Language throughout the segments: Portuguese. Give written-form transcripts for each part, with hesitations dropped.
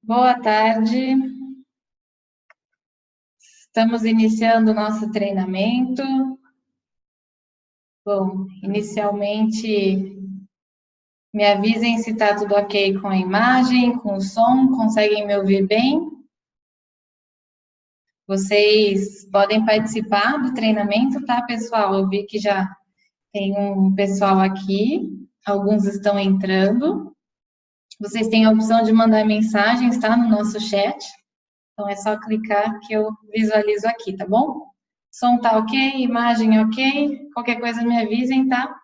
Boa tarde, estamos iniciando o nosso treinamento. Bom, inicialmente, me avisem se está tudo ok com a imagem, com o som, conseguem me ouvir bem? Vocês podem participar do treinamento, tá, pessoal? Eu vi que já tem um pessoal aqui, alguns estão entrando. Vocês têm a opção de mandar mensagens, tá, no nosso chat. Então, é só clicar que eu visualizo aqui, tá bom? Som tá ok, imagem ok, qualquer coisa me avisem, tá?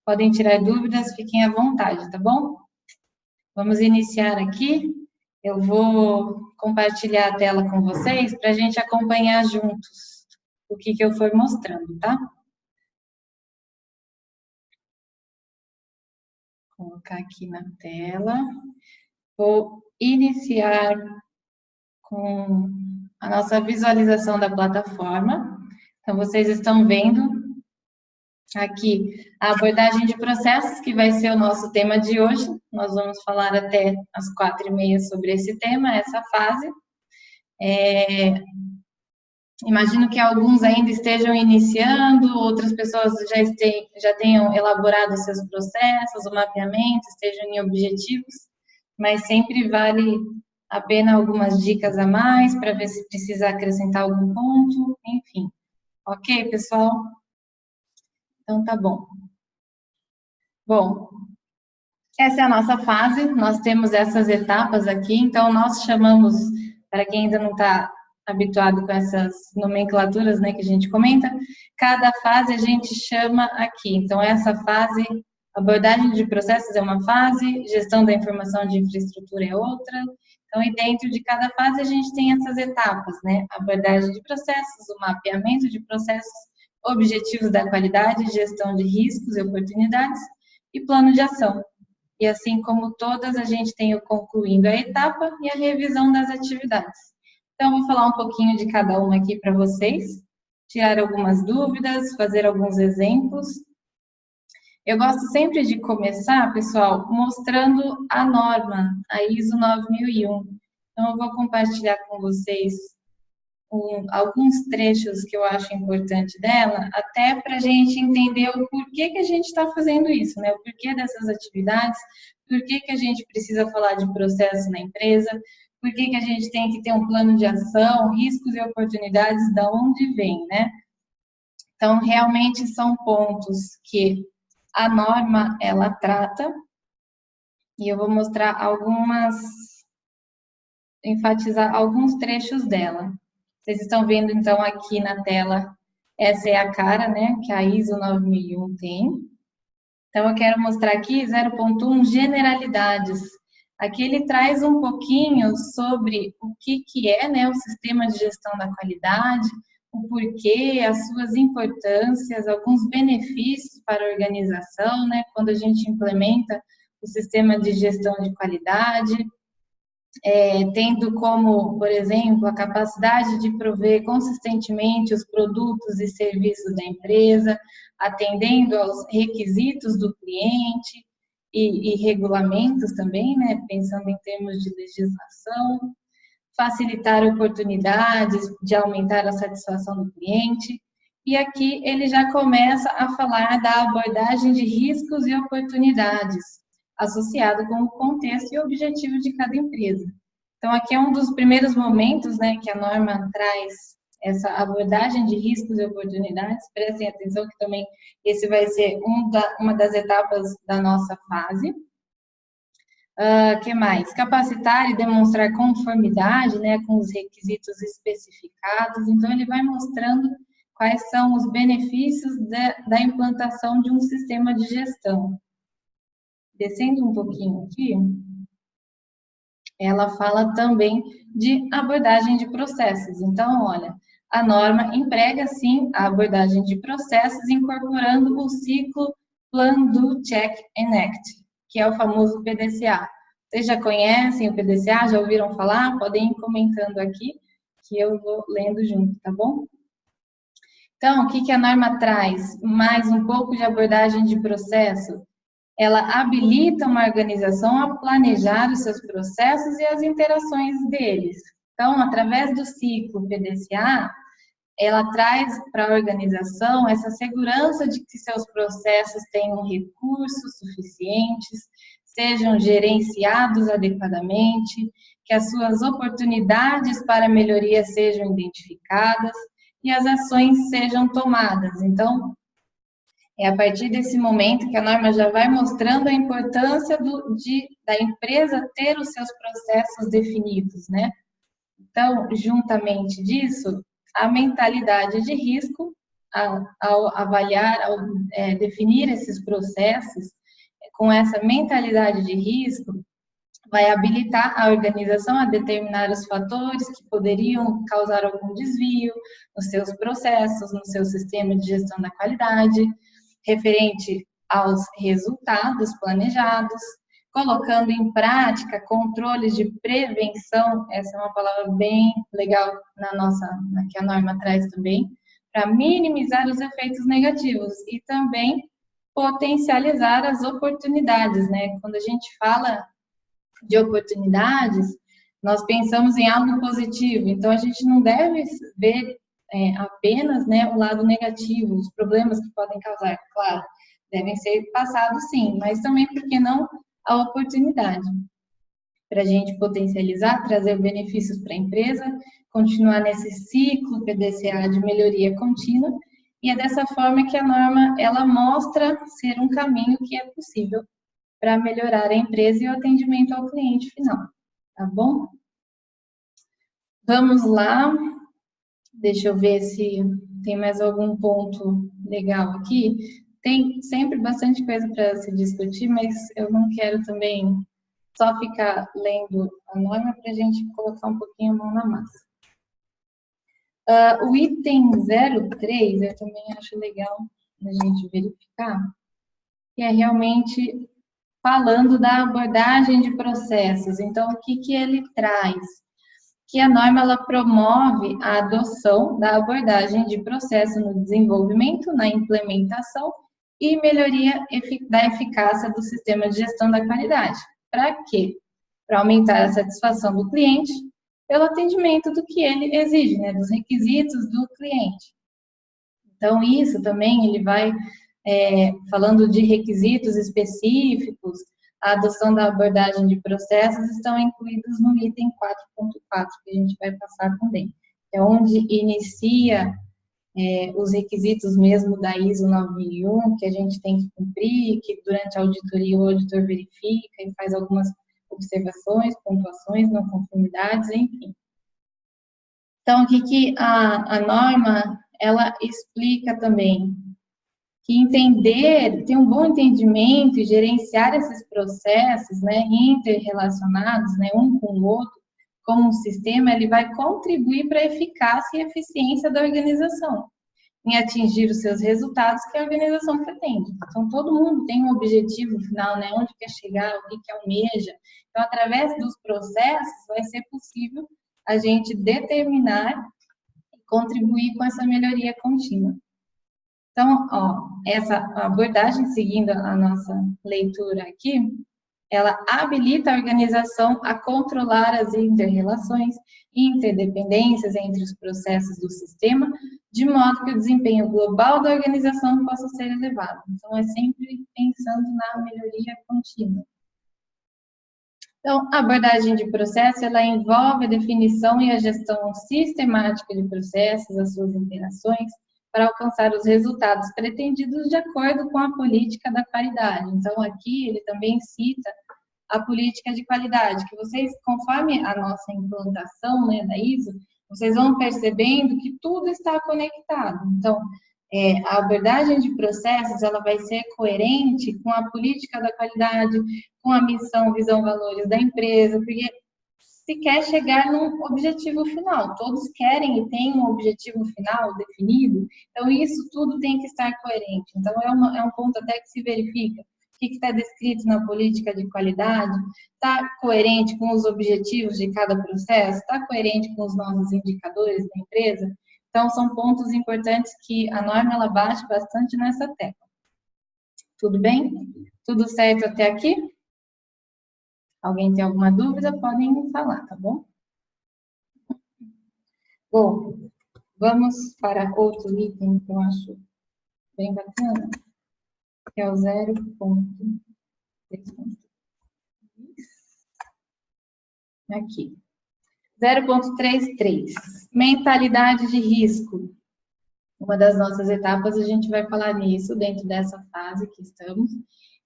Podem tirar dúvidas, fiquem à vontade, tá bom? Vamos iniciar aqui. Eu vou compartilhar a tela com vocês para a gente acompanhar juntos o que eu for mostrando, tá? Vou colocar aqui na tela. Vou iniciar com a nossa visualização da plataforma. Então, vocês estão vendo aqui a abordagem de processos, que vai ser o nosso tema de hoje. Nós vamos falar até as 4h30 sobre esse tema, essa fase. Imagino que alguns ainda estejam iniciando, outras pessoas já tenham elaborado seus processos, o mapeamento, estejam em objetivos, mas sempre vale a pena algumas dicas a mais para ver se precisa acrescentar algum ponto, enfim. Ok, pessoal? Então tá bom. Bom, essa é a nossa fase, nós temos essas etapas aqui, então nós chamamos, para quem ainda não está habituado com essas nomenclaturas, né, que a gente comenta, cada fase a gente chama aqui. Então, essa fase, abordagem de processos é uma fase, gestão da informação de infraestrutura é outra. Então, e dentro de cada fase a gente tem essas etapas, né, abordagem de processos, o mapeamento de processos, objetivos da qualidade, gestão de riscos e oportunidades e plano de ação. E assim como todas, a gente tem o concluindo a etapa e a revisão das atividades. Então, vou falar um pouquinho de cada uma aqui para vocês, tirar algumas dúvidas, fazer alguns exemplos. Eu gosto sempre de começar, pessoal, mostrando a norma, a ISO 9001. Então, eu vou compartilhar com vocês alguns trechos que eu acho importante dela, até para a gente entender o porquê que a gente está fazendo isso, né? O porquê dessas atividades, por que a gente precisa falar de processo na empresa, por que a gente tem que ter um plano de ação, riscos e oportunidades, da onde vem, né? Então, realmente são pontos que a norma, ela trata, e eu vou mostrar enfatizar alguns trechos dela. Vocês estão vendo, então, aqui na tela, essa é a cara, né, que a ISO 9001 tem. Então, eu quero mostrar aqui 0.1 generalidades. Aqui ele traz um pouquinho sobre o que é, né, o sistema de gestão da qualidade, o porquê, as suas importâncias, alguns benefícios para a organização, né, quando a gente implementa o sistema de gestão de qualidade, tendo como, por exemplo, a capacidade de prover consistentemente os produtos e serviços da empresa, atendendo aos requisitos do cliente e regulamentos também, né, pensando em termos de legislação, facilitar oportunidades de aumentar a satisfação do cliente. E aqui ele já começa a falar da abordagem de riscos e oportunidades, associado com o contexto e objetivo de cada empresa. Então, aqui é um dos primeiros momentos, né, que a norma traz essa abordagem de riscos e oportunidades. Prestem atenção que também esse vai ser uma das etapas da nossa fase. Que mais? Capacitar e demonstrar conformidade, né, com os requisitos especificados. Então, ele vai mostrando quais são os benefícios da implantação de um sistema de gestão. Descendo um pouquinho aqui, ela fala também de abordagem de processos. Então, olha, a norma emprega, sim, a abordagem de processos, incorporando o ciclo Plan, Do, Check and Act, que é o famoso PDCA. Vocês já conhecem o PDCA? Já ouviram falar? Podem ir comentando aqui, que eu vou lendo junto, tá bom? Então, o que a norma traz? Mais um pouco de abordagem de processo. ela habilita uma organização a planejar os seus processos e as interações deles. Então, através do ciclo PDCA, ela traz para a organização essa segurança de que seus processos tenham recursos suficientes, sejam gerenciados adequadamente, que as suas oportunidades para melhoria sejam identificadas e as ações sejam tomadas. Então, é a partir desse momento que a norma já vai mostrando a importância da empresa ter os seus processos definidos, né? Então, juntamente disso, a mentalidade de risco, ao avaliar, ao definir esses processos, com essa mentalidade de risco, vai habilitar a organização a determinar os fatores que poderiam causar algum desvio nos seus processos, no seu sistema de gestão da qualidade, referente aos resultados planejados, colocando em prática controles de prevenção, essa é uma palavra bem legal que a norma traz também, para minimizar os efeitos negativos e também potencializar as oportunidades, né? Quando a gente fala de oportunidades, nós pensamos em algo positivo, então a gente não deve ver apenas, né, o lado negativo, os problemas que podem causar, claro, devem ser passados sim, mas também, por que não, a oportunidade para a gente potencializar, trazer benefícios para a empresa, continuar nesse ciclo PDCA de melhoria contínua, e é dessa forma que a norma, ela mostra ser um caminho que é possível para melhorar a empresa e o atendimento ao cliente final, tá bom? Vamos lá, deixa eu ver se tem mais algum ponto legal aqui. Tem sempre bastante coisa para se discutir, mas eu não quero também só ficar lendo a norma para a gente colocar um pouquinho a mão na massa. O item 03, eu também acho legal a gente verificar, que é realmente falando da abordagem de processos. Então, o que ele traz? Que a norma ela promove a adoção da abordagem de processo no desenvolvimento, na implementação e melhoria da eficácia do sistema de gestão da qualidade. Para quê? Para aumentar a satisfação do cliente pelo atendimento do que ele exige, né, dos requisitos do cliente. Então, isso também ele vai falando de requisitos específicos, a adoção da abordagem de processos estão incluídos no item 4.4, que a gente vai passar também. É onde inicia os requisitos mesmo da ISO 9001, que a gente tem que cumprir, que durante a auditoria o auditor verifica e faz algumas observações, pontuações, não conformidades, enfim. Então, o que a norma, ela explica também? Que entender, ter um bom entendimento e gerenciar esses processos, né, interrelacionados, né, um com o outro, como um sistema, ele vai contribuir para a eficácia e eficiência da organização, em atingir os seus resultados que a organização pretende. Então, todo mundo tem um objetivo final, né, onde quer chegar, o que almeja. Então, através dos processos, vai ser possível a gente determinar e contribuir com essa melhoria contínua. Então, essa abordagem, seguindo a nossa leitura aqui, ela habilita a organização a controlar as interrelações e interdependências entre os processos do sistema, de modo que o desempenho global da organização possa ser elevado. Então, é sempre pensando na melhoria contínua. Então, a abordagem de processo, ela envolve a definição e a gestão sistemática de processos, as suas interações, para alcançar os resultados pretendidos de acordo com a política da qualidade. Então, aqui ele também cita a política de qualidade, que vocês, conforme a nossa implantação, né, da ISO, vocês vão percebendo que tudo está conectado. Então, a abordagem de processos, ela vai ser coerente com a política da qualidade, com a missão, visão, valores da empresa, porque se quer chegar num objetivo final. Todos querem e têm um objetivo final definido, então isso tudo tem que estar coerente. Então, é um ponto até que se verifica. O que está descrito na política de qualidade está coerente com os objetivos de cada processo? Está coerente com os nossos indicadores da empresa? Então, são pontos importantes que a norma ela bate bastante nessa tecla. Tudo bem? Tudo certo até aqui? Alguém tem alguma dúvida? Podem falar, tá bom? Bom, vamos para outro item que eu acho bem bacana, que é o 0.3. Aqui. 0.33. Mentalidade de risco. Uma das nossas etapas, a gente vai falar nisso dentro dessa fase que estamos.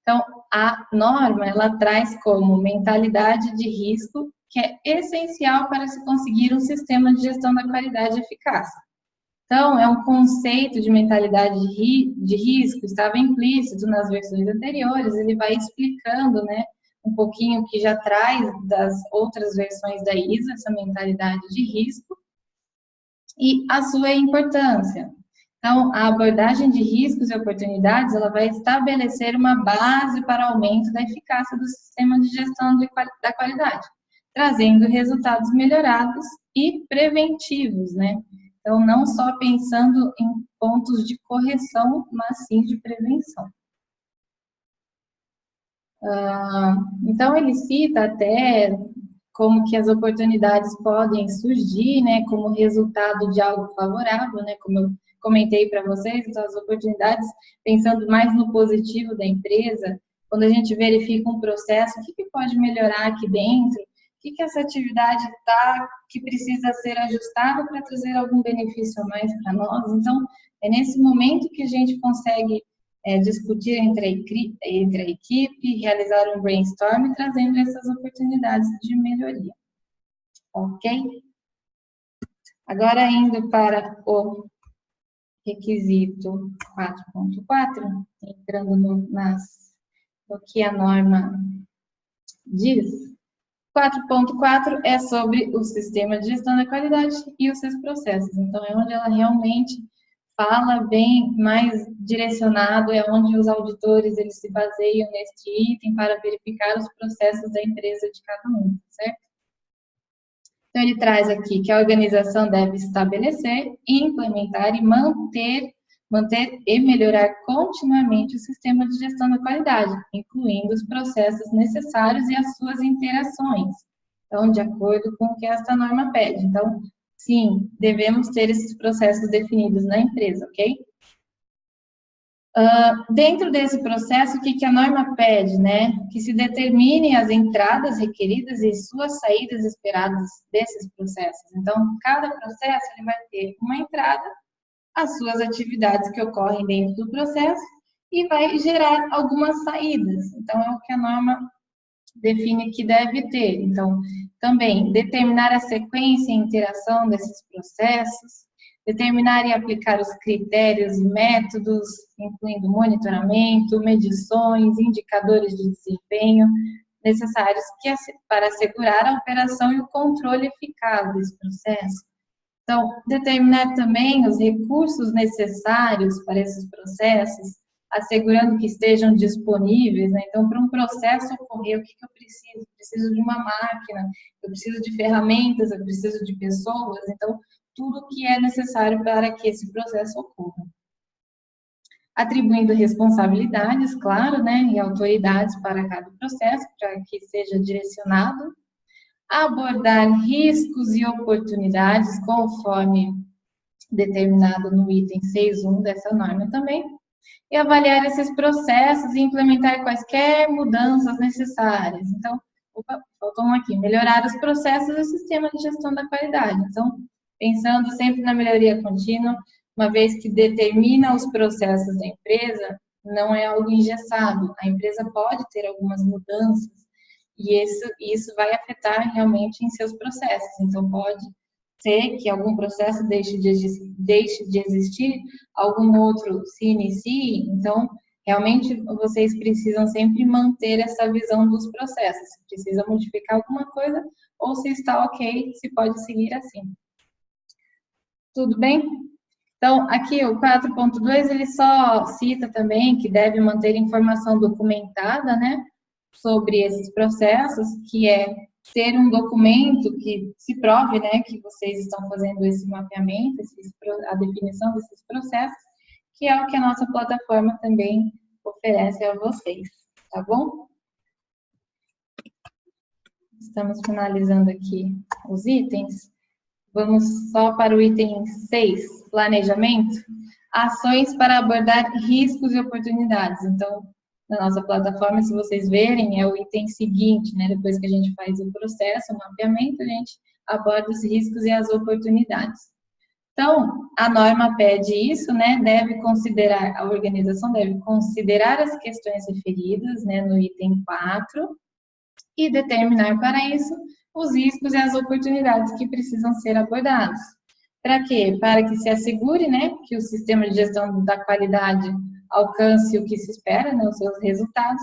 Então, a norma, ela traz como mentalidade de risco, que é essencial para se conseguir um sistema de gestão da qualidade eficaz. Então, é um conceito de mentalidade de risco, estava implícito nas versões anteriores, ele vai explicando, né, um pouquinho que já traz das outras versões da ISO, essa mentalidade de risco, e a sua importância. Então, a abordagem de riscos e oportunidades, ela vai estabelecer uma base para aumento da eficácia do sistema de gestão da qualidade, trazendo resultados melhorados e preventivos, né? Então, não só pensando em pontos de correção, mas sim de prevenção. Então, ele cita até como que as oportunidades podem surgir, né, como resultado de algo favorável, né, como eu comentei para vocês, então as oportunidades, pensando mais no positivo da empresa, quando a gente verifica um processo, o que pode melhorar aqui dentro, o que essa atividade está, que precisa ser ajustada para trazer algum benefício a mais para nós. Então, é nesse momento que a gente consegue discutir entre a equipe, realizar um brainstorm, trazendo essas oportunidades de melhoria. Ok? Agora, indo para o requisito 4.4, entrando no que a norma diz. 4.4 é sobre o sistema de gestão da qualidade e os seus processos. Então, é onde ela realmente fala bem mais direcionado, é onde os auditores eles se baseiam neste item para verificar os processos da empresa de cada um, certo? Então, ele traz aqui que a organização deve estabelecer, implementar e manter e melhorar continuamente o sistema de gestão da qualidade, incluindo os processos necessários e as suas interações. Então, de acordo com o que esta norma pede. Então, sim, devemos ter esses processos definidos na empresa, ok? Dentro desse processo, o que a norma pede, né? Que se determine as entradas requeridas e suas saídas esperadas desses processos. Então, cada processo ele vai ter uma entrada, as suas atividades que ocorrem dentro do processo e vai gerar algumas saídas. Então, é o que a norma define que deve ter. Então, também determinar a sequência e interação desses processos, determinar e aplicar os critérios e métodos, incluindo monitoramento, medições, indicadores de desempenho necessários para assegurar a operação e o controle eficaz desse processo. Então, determinar também os recursos necessários para esses processos, assegurando que estejam disponíveis, né? Então, para um processo ocorrer, o que eu preciso? Eu preciso de uma máquina, eu preciso de ferramentas, eu preciso de pessoas, então, tudo o que é necessário para que esse processo ocorra. Atribuindo responsabilidades, claro, né, e autoridades para cada processo, para que seja direcionado. Abordar riscos e oportunidades, conforme determinado no item 6.1 dessa norma também, e avaliar esses processos e implementar quaisquer mudanças necessárias. Então, faltou um aqui, melhorar os processos e o sistema de gestão da qualidade. Então, pensando sempre na melhoria contínua, uma vez que determina os processos da empresa, não é algo engessado. A empresa pode ter algumas mudanças e isso vai afetar realmente em seus processos. Então, pode ser que algum processo deixe de existir, algum outro se inicie. Então, realmente, vocês precisam sempre manter essa visão dos processos. Se precisa modificar alguma coisa, ou se está ok, se pode seguir assim. Tudo bem? Então, aqui o 4.2, ele só cita também que deve manter informação documentada, né, sobre esses processos, que é ter um documento que se prove, né, que vocês estão fazendo esse mapeamento, a definição desses processos, que é o que a nossa plataforma também oferece a vocês, tá bom? Estamos finalizando aqui os itens. Vamos só para o item 6, planejamento. Ações para abordar riscos e oportunidades. Então, na nossa plataforma, se vocês verem, é o item seguinte, né? Depois que a gente faz o processo, o mapeamento, a gente aborda os riscos e as oportunidades. Então, a norma pede isso, né? A organização deve considerar as questões referidas, né, no item 4 e determinar para isso os riscos e as oportunidades que precisam ser abordados. Para quê? Para que se assegure, né, que o sistema de gestão da qualidade alcance o que se espera, né, os seus resultados,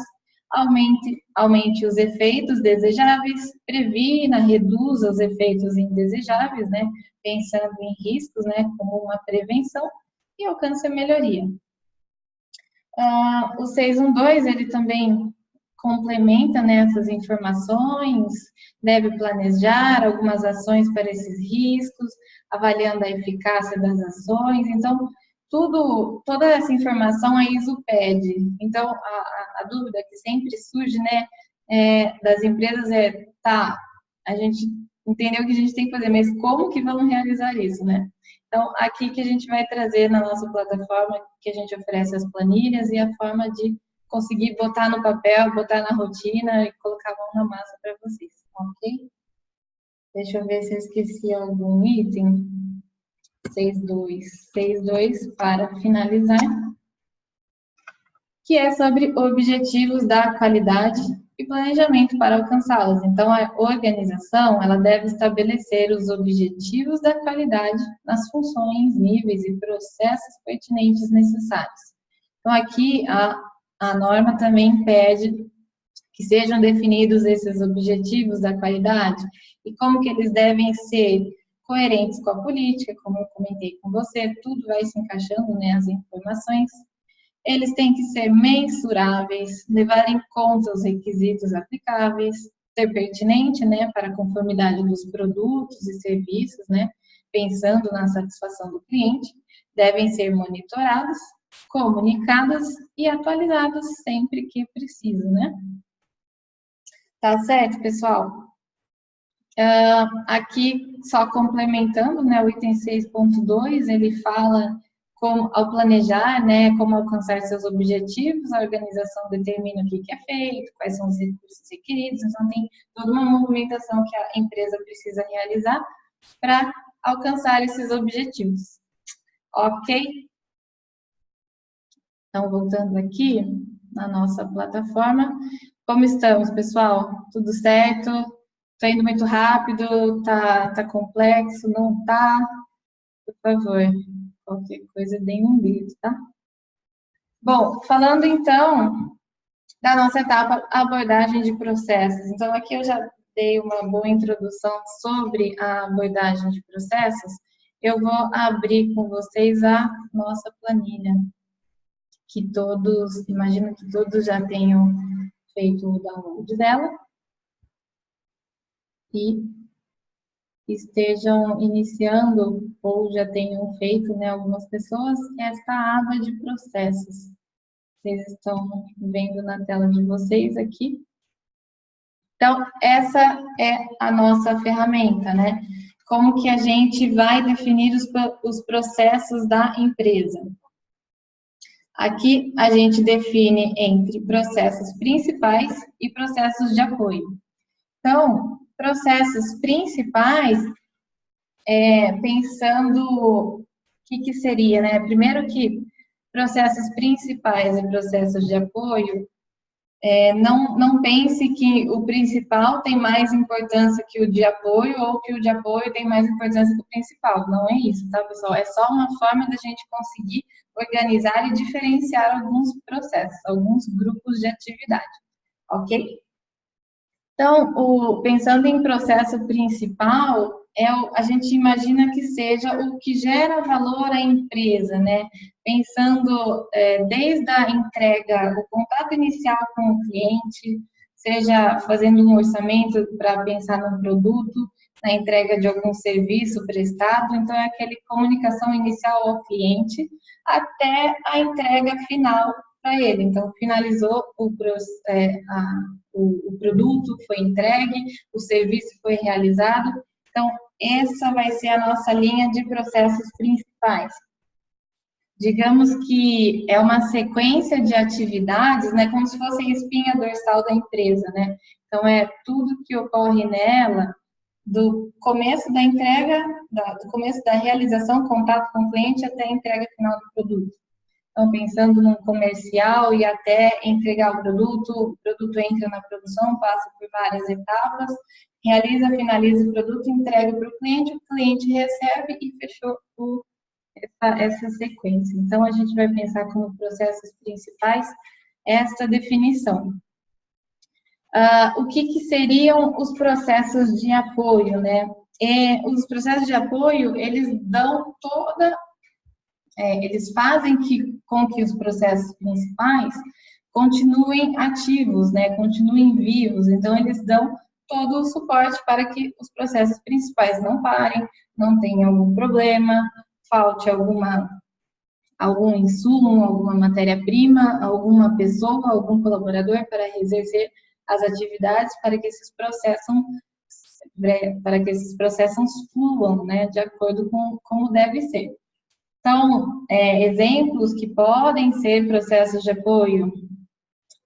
aumente os efeitos desejáveis, previna, reduza os efeitos indesejáveis, né, pensando em riscos, né, como uma prevenção, e alcance a melhoria. O 612, ele também complementa, né, essas informações, deve planejar algumas ações para esses riscos, avaliando a eficácia das ações. Então, toda essa informação a ISO pede. Então, a dúvida que sempre surge, né, das empresas a gente entendeu o que a gente tem que fazer, mas como que vamos realizar isso, né? Então, aqui que a gente vai trazer na nossa plataforma, que a gente oferece as planilhas e a forma de conseguir botar no papel, botar na rotina e colocar a mão na massa para vocês, ok? Deixa eu ver se eu esqueci algum item. 6.2 para finalizar, que é sobre objetivos da qualidade e planejamento para alcançá-los. Então, a organização, ela deve estabelecer os objetivos da qualidade nas funções, níveis e processos pertinentes necessários. Então, aqui, a norma também pede que sejam definidos esses objetivos da qualidade e como que eles devem ser coerentes com a política, como eu comentei com você, tudo vai se encaixando, né, as informações. Eles têm que ser mensuráveis, levar em conta os requisitos aplicáveis, ser pertinente, né, para a conformidade dos produtos e serviços, né, pensando na satisfação do cliente, devem ser monitorados, comunicados e atualizados sempre que preciso, né? Tá certo, pessoal? Aqui, só complementando, né, o item 6.2, ele fala como, ao planejar, né, como alcançar seus objetivos, a organização determina o que é feito, quais são os recursos requeridos, então tem toda uma movimentação que a empresa precisa realizar para alcançar esses objetivos. Ok? Então, voltando aqui na nossa plataforma, como estamos, pessoal? Tudo certo? Está indo muito rápido? Tá complexo? Não tá? Por favor, qualquer coisa, deem um grito, tá? Bom, falando então da nossa etapa abordagem de processos. Então, aqui eu já dei uma boa introdução sobre a abordagem de processos. Eu vou abrir com vocês a nossa planilha, que todos, imagino que todos já tenham feito o download dela e estejam iniciando ou já tenham feito, né, algumas pessoas, esta aba de processos. Vocês estão vendo na tela de vocês aqui. Então, essa é a nossa ferramenta, né? Como que a gente vai definir os processos da empresa. Aqui a gente define entre processos principais e processos de apoio. Então, processos principais, pensando o que seria, né? Primeiro que processos principais e processos de apoio, não pense que o principal tem mais importância que o de apoio ou que o de apoio tem mais importância que o principal. Não é isso, tá, pessoal? É só uma forma da gente conseguir organizar e diferenciar alguns processos, alguns grupos de atividade, ok? Então, pensando em processo principal, a gente imagina que seja o que gera valor à empresa, né? Pensando desde a entrega, o contato inicial com o cliente, seja fazendo um orçamento para pensar no produto, na entrega de algum serviço prestado, então é aquela comunicação inicial ao cliente, até a entrega final para ele. Então, finalizou o produto, foi entregue, o serviço foi realizado. Então, essa vai ser a nossa linha de processos principais. Digamos que é uma sequência de atividades, né, como se fosse a espinha dorsal da empresa, né? Então, é tudo que ocorre nela, do começo da entrega, do começo da realização, contato com o cliente, até a entrega final do produto. Então, pensando num comercial e até entregar o produto entra na produção, passa por várias etapas, realiza, finaliza o produto, entrega para o cliente recebe e fechou essa sequência. Então, a gente vai pensar como processos principais esta definição. O que seriam os processos de apoio, né? Os processos de apoio, eles dão eles fazem com que os processos principais continuem ativos, né? Continuem vivos. Então, eles dão todo o suporte para que os processos principais não parem, não tenham algum problema, falte algum insumo, alguma matéria-prima, alguma pessoa, algum colaborador para exercer as atividades para que esses processos fluam, né, de acordo com como deve ser. Então, exemplos que podem ser processos de apoio,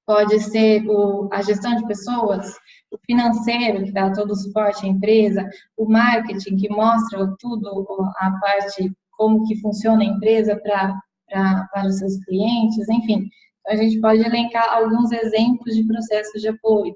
pode ser a gestão de pessoas, o financeiro, que dá todo o suporte à empresa, o marketing, que mostra tudo, a parte, como que funciona a empresa para os seus clientes, enfim. Então, a gente pode elencar alguns exemplos de processos de apoio.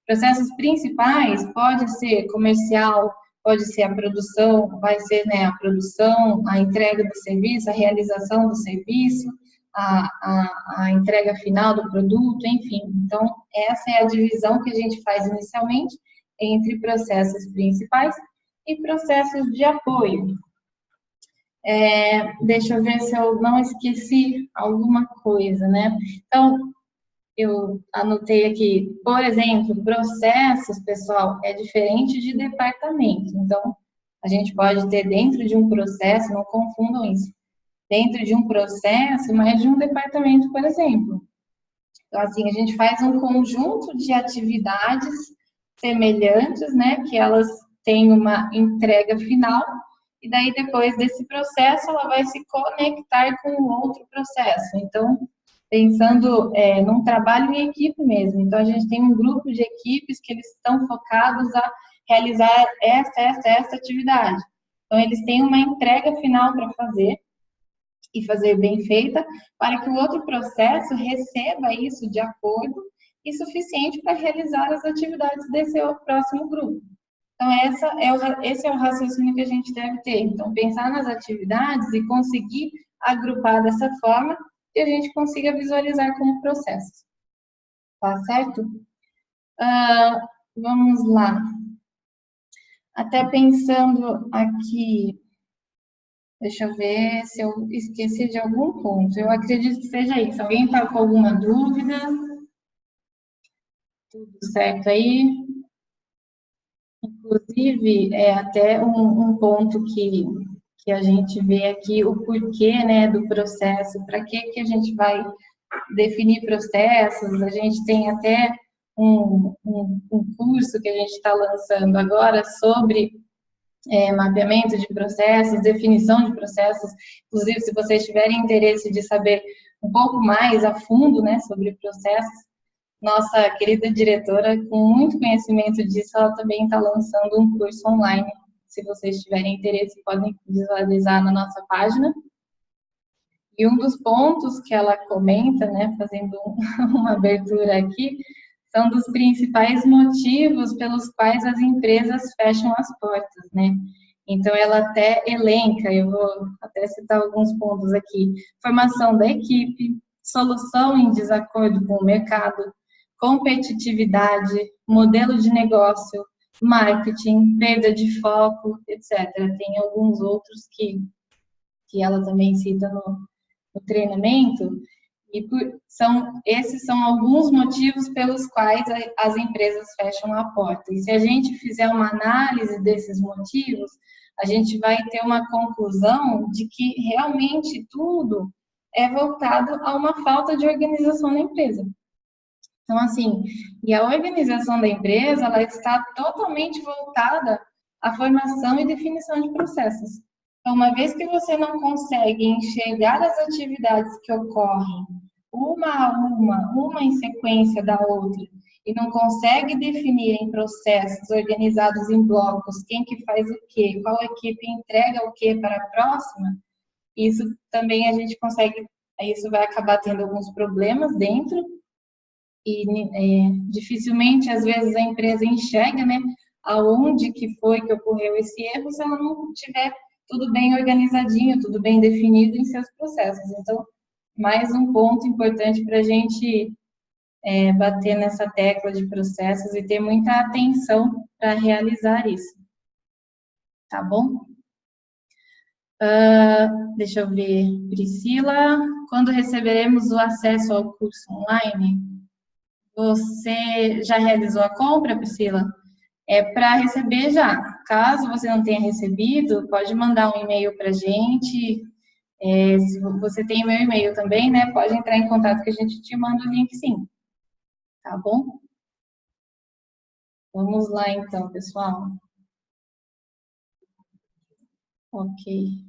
Processos principais pode ser comercial, pode ser a produção, vai ser, né, a produção, a entrega do serviço, a realização do serviço, a entrega final do produto, enfim. Então, essa é a divisão que a gente faz inicialmente entre processos principais e processos de apoio. Deixa eu ver se eu não esqueci alguma coisa, né? Então, eu anotei aqui, por exemplo, processos, pessoal, é diferente de departamento. Então, a gente pode ter dentro de um processo, não confundam isso, dentro de um processo, mais de um departamento, por exemplo. Então, assim, a gente faz um conjunto de atividades semelhantes, né, que elas têm uma entrega final, e daí, depois desse processo, ela vai se conectar com o outro processo. Então, pensando num trabalho em equipe mesmo. Então, a gente tem um grupo de equipes que eles estão focados a realizar essa atividade. Então, eles têm uma entrega final para fazer, e fazer bem feita, para que o outro processo receba isso de acordo e suficiente para realizar as atividades desse próximo grupo. Então, esse é o raciocínio que a gente deve ter. Então, pensar nas atividades e conseguir agrupar dessa forma que a gente consiga visualizar como processo. Tá certo? Vamos lá. Até pensando aqui, deixa eu ver se eu esqueci de algum ponto. Eu acredito que seja isso. Alguém está com alguma dúvida? Tudo certo aí? Inclusive, é até um ponto que a gente vê aqui, o porquê, né, do processo, para que a gente vai definir processos. A gente tem até um curso que a gente está lançando agora sobre mapeamento de processos, definição de processos. Inclusive, se vocês tiverem interesse de saber um pouco mais a fundo, né, sobre processos, nossa querida diretora, com muito conhecimento disso, ela também está lançando um curso online. Se vocês tiverem interesse, podem visualizar na nossa página. E um dos pontos que ela comenta, né, fazendo uma abertura aqui, são dos principais motivos pelos quais as empresas fecham as portas, né? Então, ela até elenca, eu vou até citar alguns pontos aqui: formação da equipe, solução em desacordo com o mercado, competitividade, modelo de negócio, marketing, perda de foco, etc. Tem alguns outros que ela também cita no treinamento, e esses são alguns motivos pelos quais as empresas fecham a porta. E se a gente fizer uma análise desses motivos, a gente vai ter uma conclusão de que realmente tudo é voltado a uma falta de organização na empresa. Então, assim, e a organização da empresa, ela está totalmente voltada à formação e definição de processos. Então, uma vez que você não consegue enxergar as atividades que ocorrem uma a uma em sequência da outra, e não consegue definir em processos organizados em blocos quem que faz o quê, qual equipe entrega o quê para a próxima, isso também a gente consegue, isso vai acabar tendo alguns problemas dentro, e dificilmente, às vezes, a empresa enxerga, né, aonde que foi que ocorreu esse erro, se ela não tiver tudo bem organizadinho, tudo bem definido em seus processos. Então, mais um ponto importante para a gente bater nessa tecla de processos e ter muita atenção para realizar isso. Tá bom? Deixa eu ver, Priscila, quando receberemos o acesso ao curso online? Você já realizou a compra, Priscila? É para receber já. Caso você não tenha recebido, pode mandar um e-mail para a gente. Se você tem meu e-mail também, né? Pode entrar em contato que a gente te manda o link, sim. Tá bom? Vamos lá, então, pessoal. Ok.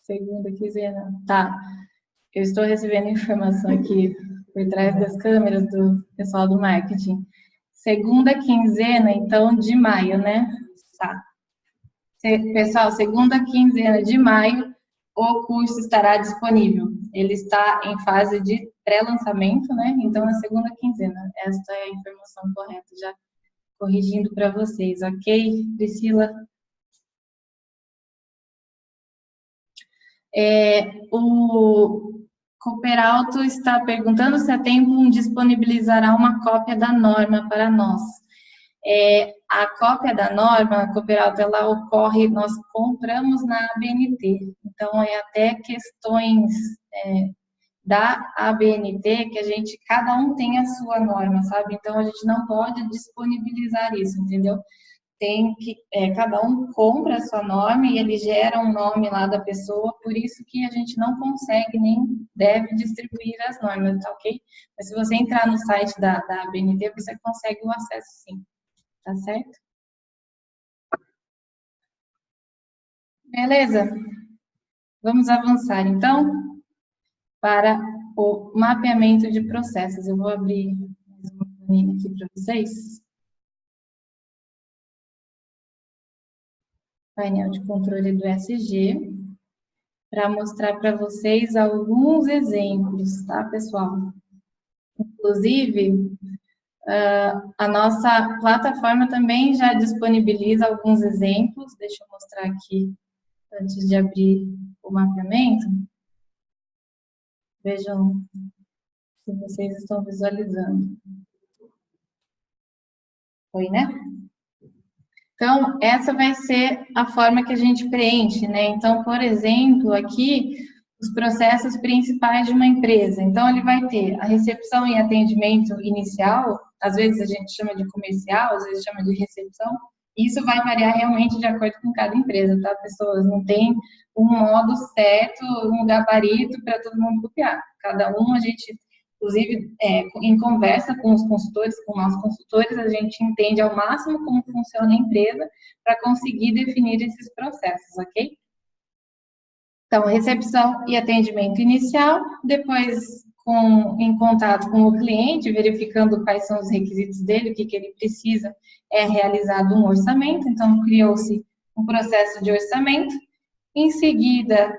Segunda quinzena. Tá. Eu estou recebendo informação aqui por trás das câmeras do pessoal do marketing. Segunda quinzena, então, de maio, né? Tá. Pessoal, segunda quinzena de maio, o curso estará disponível. Ele está em fase de pré-lançamento, né? Então, na segunda quinzena. Esta é a informação correta, já corrigindo para vocês, ok, Priscila? O Cooperalto está perguntando se a Tempo disponibilizará uma cópia da norma para nós. A cópia da norma, a Cooperalto, ela ocorre, nós compramos na ABNT, então é até questões da ABNT que a gente, cada um tem a sua norma, sabe? Então a gente não pode disponibilizar isso, entendeu? Tem que, cada um compra a sua norma e ele gera um nome lá da pessoa, por isso que a gente não consegue nem deve distribuir as normas, tá ok? Mas se você entrar no site da ABNT, você consegue o acesso sim, tá certo? Beleza? Vamos avançar então para o mapeamento de processos. Eu vou abrir mais uma planilha aqui para vocês. Painel de controle do SG, para mostrar para vocês alguns exemplos, tá, pessoal? Inclusive, a nossa plataforma também já disponibiliza alguns exemplos. Deixa eu mostrar aqui, antes de abrir o mapeamento. Vejam se vocês estão visualizando. Foi, né? Então, essa vai ser a forma que a gente preenche, né? Então, por exemplo, aqui, os processos principais de uma empresa. Então, ele vai ter a recepção e atendimento inicial, às vezes a gente chama de comercial, às vezes chama de recepção. Isso vai variar realmente de acordo com cada empresa, tá, pessoas? Não tem um modo certo, um gabarito para todo mundo copiar. Cada um a gente, inclusive, em conversa com os consultores, com nossos consultores, a gente entende ao máximo como funciona a empresa para conseguir definir esses processos, ok? Então, recepção e atendimento inicial, depois em contato com o cliente, verificando quais são os requisitos dele, o que ele precisa, é realizado um orçamento, então criou-se um processo de orçamento. Em seguida,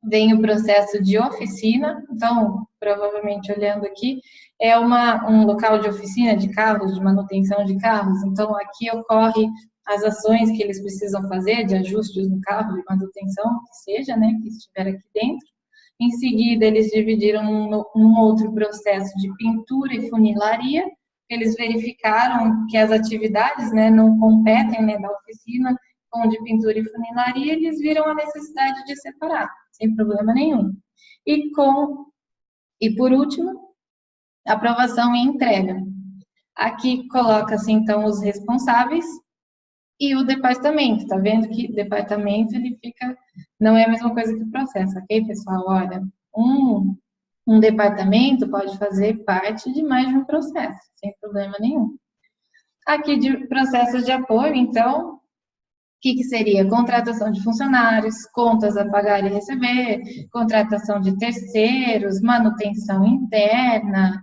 vem o processo de oficina, então, provavelmente olhando aqui, é um local de oficina de carros, de manutenção de carros, então aqui ocorre as ações que eles precisam fazer, de ajustes no carro, de manutenção, que seja, né, que estiver aqui dentro. Em seguida, eles dividiram um outro processo de pintura e funilaria, eles verificaram que as atividades, né, não competem, né, da oficina com de pintura e funilaria, eles viram a necessidade de separar, sem problema nenhum. E por último, aprovação e entrega. Aqui coloca-se, então, os responsáveis, e o departamento. Tá vendo que departamento ele fica, não é a mesma coisa que o processo, ok, pessoal? Olha, um departamento pode fazer parte de mais de um processo, sem problema nenhum. Aqui de processos de apoio, então, o que seria? Contratação de funcionários, contas a pagar e receber, contratação de terceiros, manutenção interna,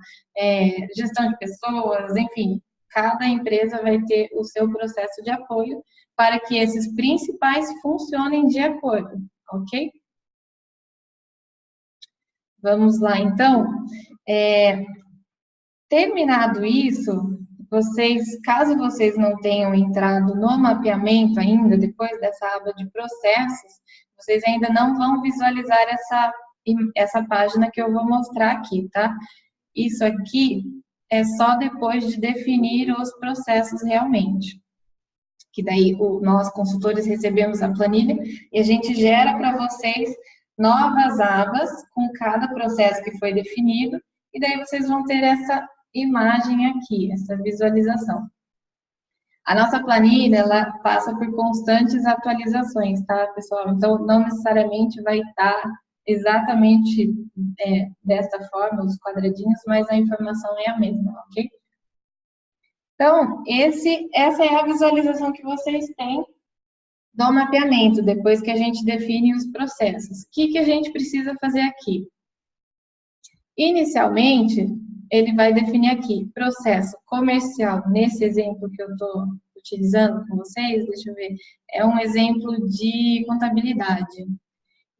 gestão de pessoas, enfim, cada empresa vai ter o seu processo de apoio para que esses principais funcionem de acordo, ok? Vamos lá, então. Terminado isso, caso vocês não tenham entrado no mapeamento ainda, depois dessa aba de processos, vocês ainda não vão visualizar essa página que eu vou mostrar aqui, tá? Isso aqui é só depois de definir os processos realmente. Que daí nós, consultores, recebemos a planilha e a gente gera para vocês novas abas com cada processo que foi definido, e daí vocês vão ter essa imagem aqui, essa visualização. A nossa planilha, ela passa por constantes atualizações, tá, pessoal? Então, não necessariamente vai estar exatamente desta forma, os quadradinhos, mas a informação é a mesma, ok? Então, essa é a visualização que vocês têm do mapeamento, depois que a gente define os processos. O que a gente precisa fazer aqui? Inicialmente, ele vai definir aqui, processo comercial, nesse exemplo que eu estou utilizando com vocês, deixa eu ver, é um exemplo de contabilidade.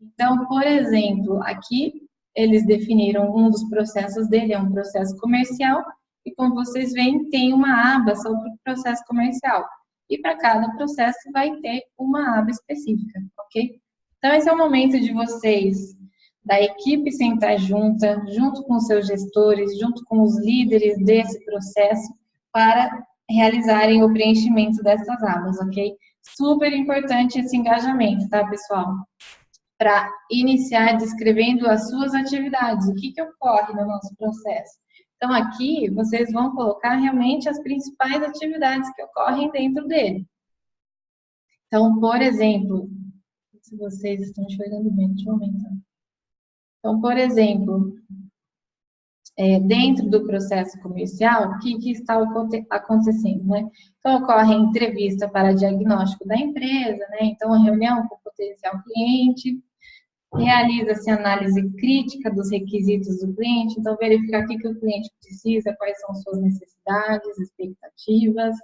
Então, por exemplo, aqui eles definiram um dos processos dele, é um processo comercial, e como vocês veem, tem uma aba sobre o processo comercial. E para cada processo vai ter uma aba específica, ok? Então, esse é o momento de vocês, da equipe, sentar junto com os seus gestores, junto com os líderes desse processo, para realizarem o preenchimento dessas abas, ok? Super importante esse engajamento, tá, pessoal? Para iniciar descrevendo as suas atividades, o que ocorre no nosso processo. Então, aqui, vocês vão colocar realmente as principais atividades que ocorrem dentro dele. Então, por exemplo, se vocês estão enxergando bem, deixa eu aumentar. Então, por exemplo, dentro do processo comercial, o que está acontecendo, né? Então, ocorre a entrevista para diagnóstico da empresa, né? Então, a reunião com o potencial cliente, realiza-se análise crítica dos requisitos do cliente, então verificar o que o cliente precisa, quais são suas necessidades, expectativas.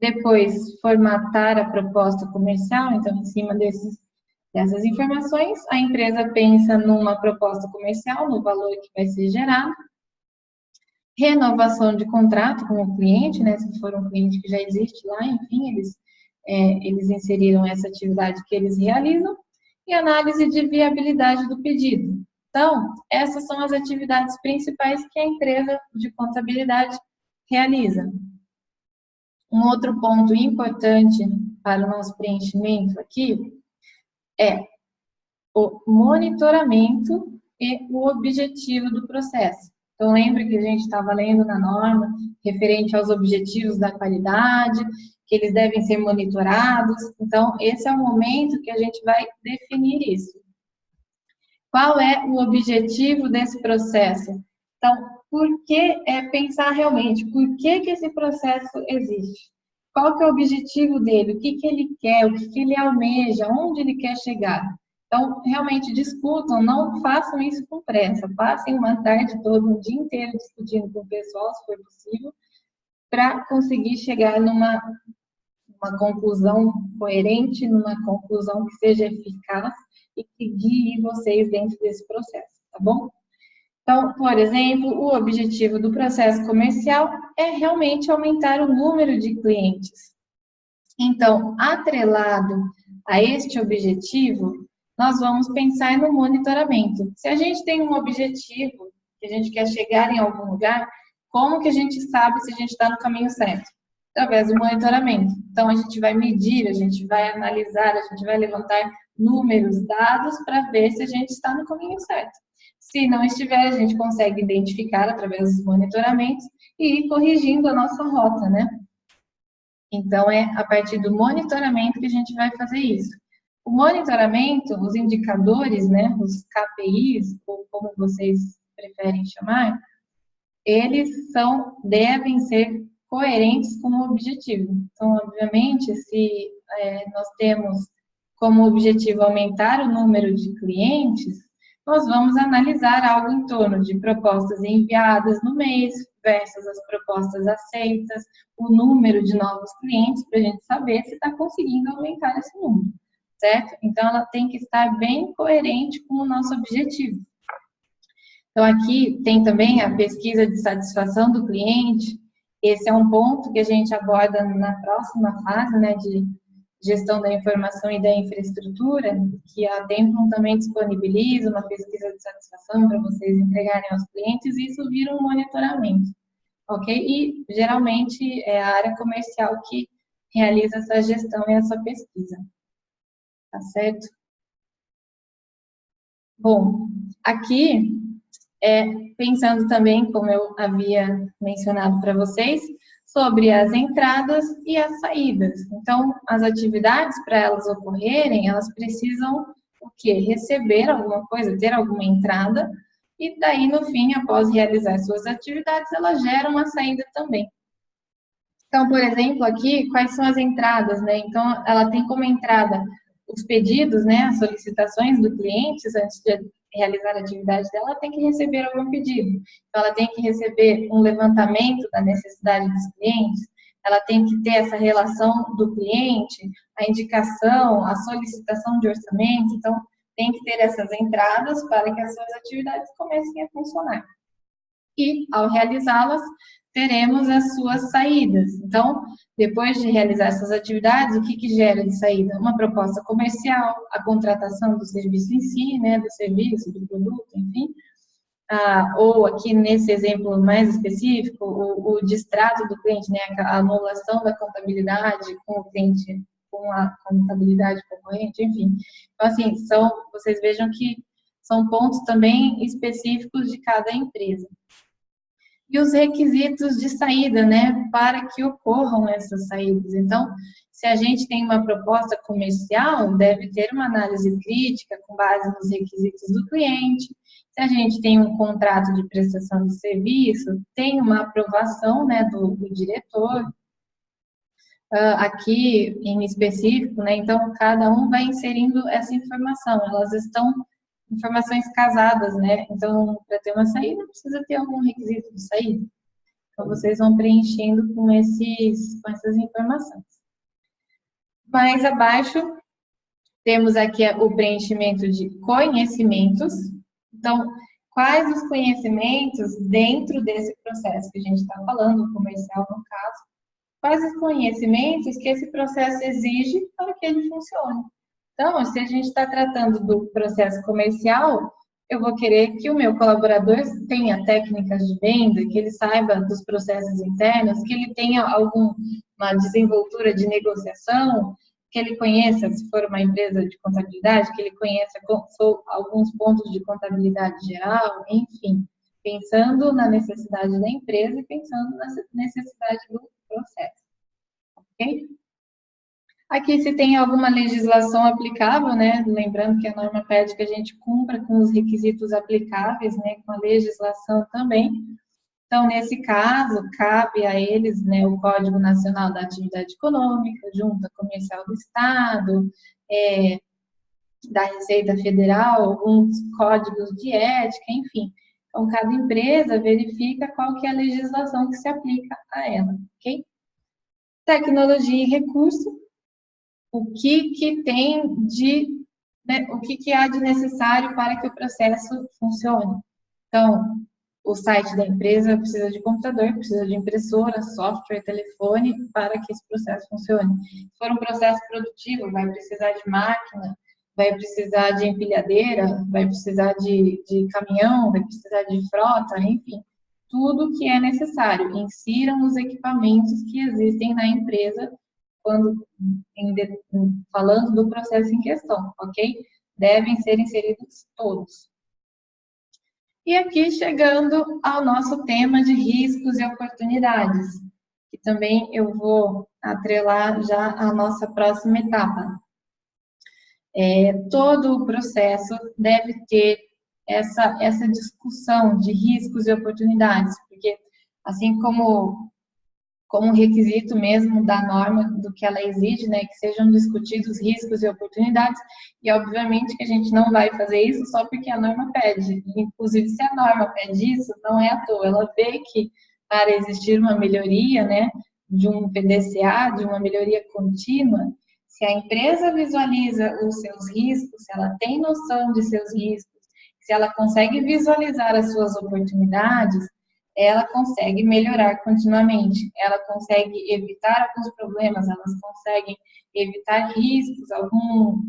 Depois, formatar a proposta comercial, então em cima dessas informações, a empresa pensa numa proposta comercial, no valor que vai ser gerado. Renovação de contrato com o cliente, né, se for um cliente que já existe lá, enfim, eles inseriram essa atividade que eles realizam. E análise de viabilidade do pedido. Então, essas são as atividades principais que a empresa de contabilidade realiza. Um outro ponto importante para o nosso preenchimento aqui é o monitoramento e o objetivo do processo. Então, lembre que a gente estava lendo na norma referente aos objetivos da qualidade, que eles devem ser monitorados. Então, esse é o momento que a gente vai definir isso. Qual é o objetivo desse processo? Então, por que pensar realmente? Por que esse processo existe? Qual que é o objetivo dele? O que ele quer? O que ele almeja? Onde ele quer chegar? Então, realmente discutam, não façam isso com pressa. Passem uma tarde toda, um dia inteiro discutindo com o pessoal, se for possível, para conseguir chegar numa conclusão coerente, numa conclusão que seja eficaz e que guie vocês dentro desse processo, tá bom? Então, por exemplo, o objetivo do processo comercial é realmente aumentar o número de clientes. Então, atrelado a este objetivo, nós vamos pensar no monitoramento. Se a gente tem um objetivo, que a gente quer chegar em algum lugar, como que a gente sabe se a gente está no caminho certo? Através do monitoramento. Então, a gente vai medir, a gente vai analisar, a gente vai levantar números, dados, para ver se a gente está no caminho certo. Se não estiver, a gente consegue identificar através dos monitoramentos e ir corrigindo a nossa rota, né? Então, é a partir do monitoramento que a gente vai fazer isso. O monitoramento, os indicadores, né, os KPIs, ou como vocês preferem chamar, eles devem ser coerentes com o objetivo. Então, obviamente, se nós temos como objetivo aumentar o número de clientes, nós vamos analisar algo em torno de propostas enviadas no mês versus as propostas aceitas, o número de novos clientes, para a gente saber se está conseguindo aumentar esse número, certo? Então, ela tem que estar bem coerente com o nosso objetivo. Então, aqui tem também a pesquisa de satisfação do cliente. Esse é um ponto que a gente aborda na próxima fase, né, de gestão da informação e da infraestrutura, que a Templum também disponibiliza uma pesquisa de satisfação para vocês entregarem aos clientes, e isso vira um monitoramento, ok? E, geralmente, é a área comercial que realiza essa gestão e essa pesquisa, tá certo? Bom, aqui, pensando também, como eu havia mencionado para vocês, sobre as entradas e as saídas. Então, as atividades, para elas ocorrerem, elas precisam o quê? Receber alguma coisa, ter alguma entrada, e daí, no fim, após realizar suas atividades, elas geram uma saída também. Então, por exemplo, aqui, quais são as entradas, né? Então, ela tem como entrada os pedidos, né, as solicitações do cliente, antes de realizar a atividade dela, ela tem que receber algum pedido. Então, ela tem que receber um levantamento da necessidade dos clientes, ela tem que ter essa relação do cliente, a indicação, a solicitação de orçamento. Então, tem que ter essas entradas para que as suas atividades comecem a funcionar. E, ao realizá-las, teremos as suas saídas. Então, depois de realizar essas atividades, o que gera de saída? Uma proposta comercial, a contratação do serviço em si, né, do serviço, do produto, enfim. Ou aqui nesse exemplo mais específico, o distrato do cliente, né, a anulação da contabilidade com o cliente, com a contabilidade concorrente, enfim. Então, assim, vocês vejam que são pontos também específicos de cada empresa. E os requisitos de saída, né, para que ocorram essas saídas. Então, se a gente tem uma proposta comercial, deve ter uma análise crítica com base nos requisitos do cliente. Se a gente tem um contrato de prestação de serviço, tem uma aprovação, né, do diretor. Aqui, em específico, né, então, cada um vai inserindo essa informação. Elas estão informações casadas, né? Então, para ter uma saída, precisa ter algum requisito de saída. Então, vocês vão preenchendo com essas informações. Mais abaixo, temos aqui o preenchimento de conhecimentos. Então, quais os conhecimentos dentro desse processo que a gente está falando, comercial no caso, quais os conhecimentos que esse processo exige para que ele funcione. Então, se a gente está tratando do processo comercial, eu vou querer que o meu colaborador tenha técnicas de venda, que ele saiba dos processos internos, que ele tenha alguma desenvoltura de negociação, que ele conheça, se for uma empresa de contabilidade, que ele conheça alguns pontos de contabilidade geral, enfim, pensando na necessidade da empresa e pensando na necessidade do processo. Ok? Aqui, se tem alguma legislação aplicável, né? Lembrando que a norma pede que a gente cumpra com os requisitos aplicáveis, né? Com a legislação também. Então, nesse caso, cabe a eles, né, o Código Nacional da Atividade Econômica, Junta Comercial do Estado, da Receita Federal, alguns códigos de ética, enfim. Então, cada empresa verifica qual que é a legislação que se aplica a ela, ok? Tecnologia e recurso. O que tem né, o que há de necessário para que o processo funcione. Então, o site da empresa precisa de computador, precisa de impressora, software, telefone, para que esse processo funcione. Se for um processo produtivo, vai precisar de máquina, vai precisar de empilhadeira, vai precisar de caminhão, vai precisar de frota, enfim. Tudo que é necessário. Insiram os equipamentos que existem na empresa falando do processo em questão, ok? Devem ser inseridos todos. E aqui chegando ao nosso tema de riscos e oportunidades, que também eu vou atrelar já a nossa próxima etapa. Todo o processo deve ter essa discussão de riscos e oportunidades, porque assim como requisito mesmo da norma, do que ela exige, né, que sejam discutidos riscos e oportunidades, e obviamente que a gente não vai fazer isso só porque a norma pede. Inclusive, se a norma pede isso, não é à toa, ela vê que para existir uma melhoria, né, de um PDCA, de uma melhoria contínua, se a empresa visualiza os seus riscos, se ela tem noção de seus riscos, se ela consegue visualizar as suas oportunidades, ela consegue melhorar continuamente, ela consegue evitar alguns problemas, elas conseguem evitar riscos,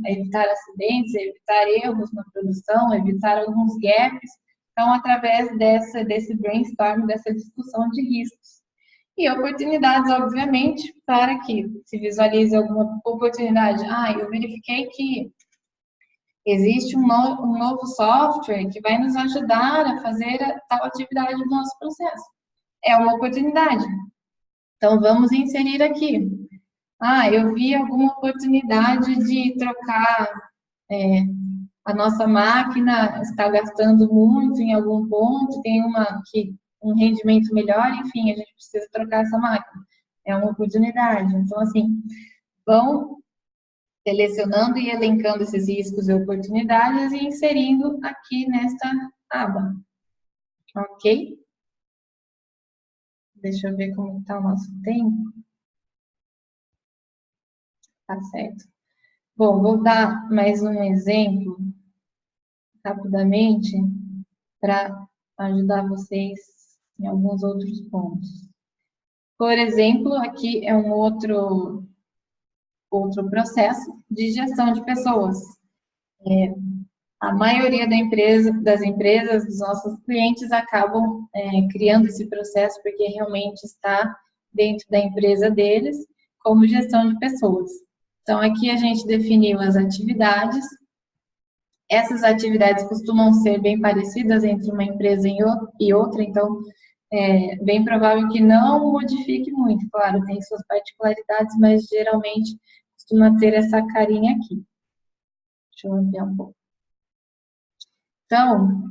evitar acidentes, evitar erros na produção, evitar alguns gaps, então, através desse brainstorm, dessa discussão de riscos. E oportunidades, obviamente, para que se visualize alguma oportunidade. Eu verifiquei que existe um novo software que vai nos ajudar a fazer tal atividade do nosso processo. É uma oportunidade. Então, vamos inserir aqui. Eu vi alguma oportunidade de trocar a nossa máquina, está gastando muito em algum ponto, tem um rendimento melhor, enfim, a gente precisa trocar essa máquina. É uma oportunidade. Então, assim, vão selecionando e elencando esses riscos e oportunidades e inserindo aqui nesta aba. Ok? Deixa eu ver como está o nosso tempo. Tá certo. Bom, vou dar mais um exemplo, rapidamente, para ajudar vocês em alguns outros pontos. Por exemplo, aqui é um outro processo de gestão de pessoas. A maioria das empresas, dos nossos clientes, acabam criando esse processo porque realmente está dentro da empresa deles, como gestão de pessoas. Então, aqui a gente definiu as atividades. Essas atividades costumam ser bem parecidas entre uma empresa e outra, então, é bem provável que não modifique muito. Claro, tem suas particularidades, mas geralmente costuma ter essa carinha aqui. Deixa eu ampliar um pouco. Então,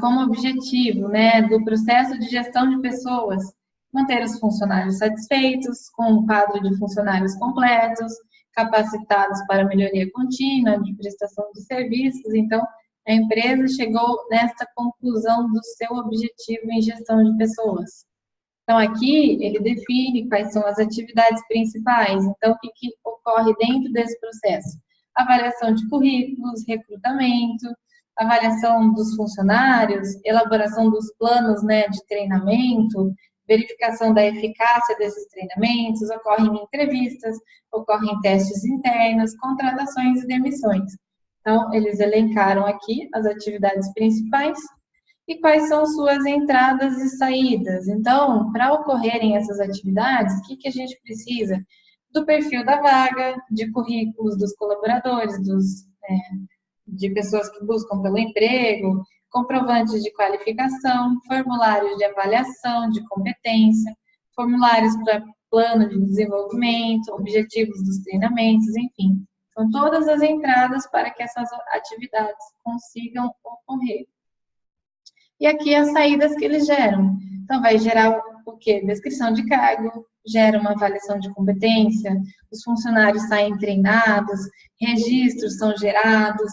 como objetivo, né, do processo de gestão de pessoas, manter os funcionários satisfeitos, com um quadro de funcionários completos, capacitados para melhoria contínua de prestação de serviços. Então, a empresa chegou nesta conclusão do seu objetivo em gestão de pessoas. Então, aqui ele define quais são as atividades principais. Então, o que ocorre dentro desse processo? Avaliação de currículos, recrutamento, avaliação dos funcionários, elaboração dos planos, né, de treinamento, verificação da eficácia desses treinamentos, ocorrem entrevistas, ocorrem testes internos, contratações e demissões. Então, eles elencaram aqui as atividades principais e quais são suas entradas e saídas. Então, para ocorrerem essas atividades, o que a gente precisa? Do perfil da vaga, de currículos dos colaboradores, de pessoas que buscam pelo emprego, comprovantes de qualificação, formulários de avaliação de competência, formulários para plano de desenvolvimento, objetivos dos treinamentos, enfim. São todas as entradas para que essas atividades consigam ocorrer. E aqui as saídas que eles geram. Então, vai gerar o quê? Descrição de cargo, gera uma avaliação de competência, os funcionários saem treinados, registros são gerados,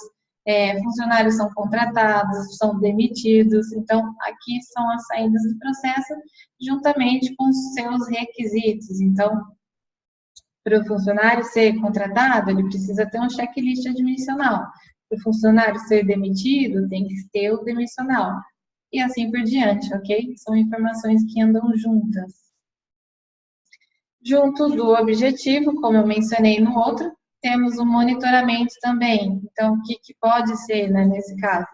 funcionários são contratados, são demitidos. Então, aqui são as saídas do processo, juntamente com os seus requisitos. Então, para o funcionário ser contratado, ele precisa ter um checklist admissional. Para o funcionário ser demitido, tem que ter o demissional. E assim por diante, ok? São informações que andam juntas. Junto do objetivo, como eu mencionei no outro, temos o monitoramento também. Então, o que pode ser, né, nesse caso?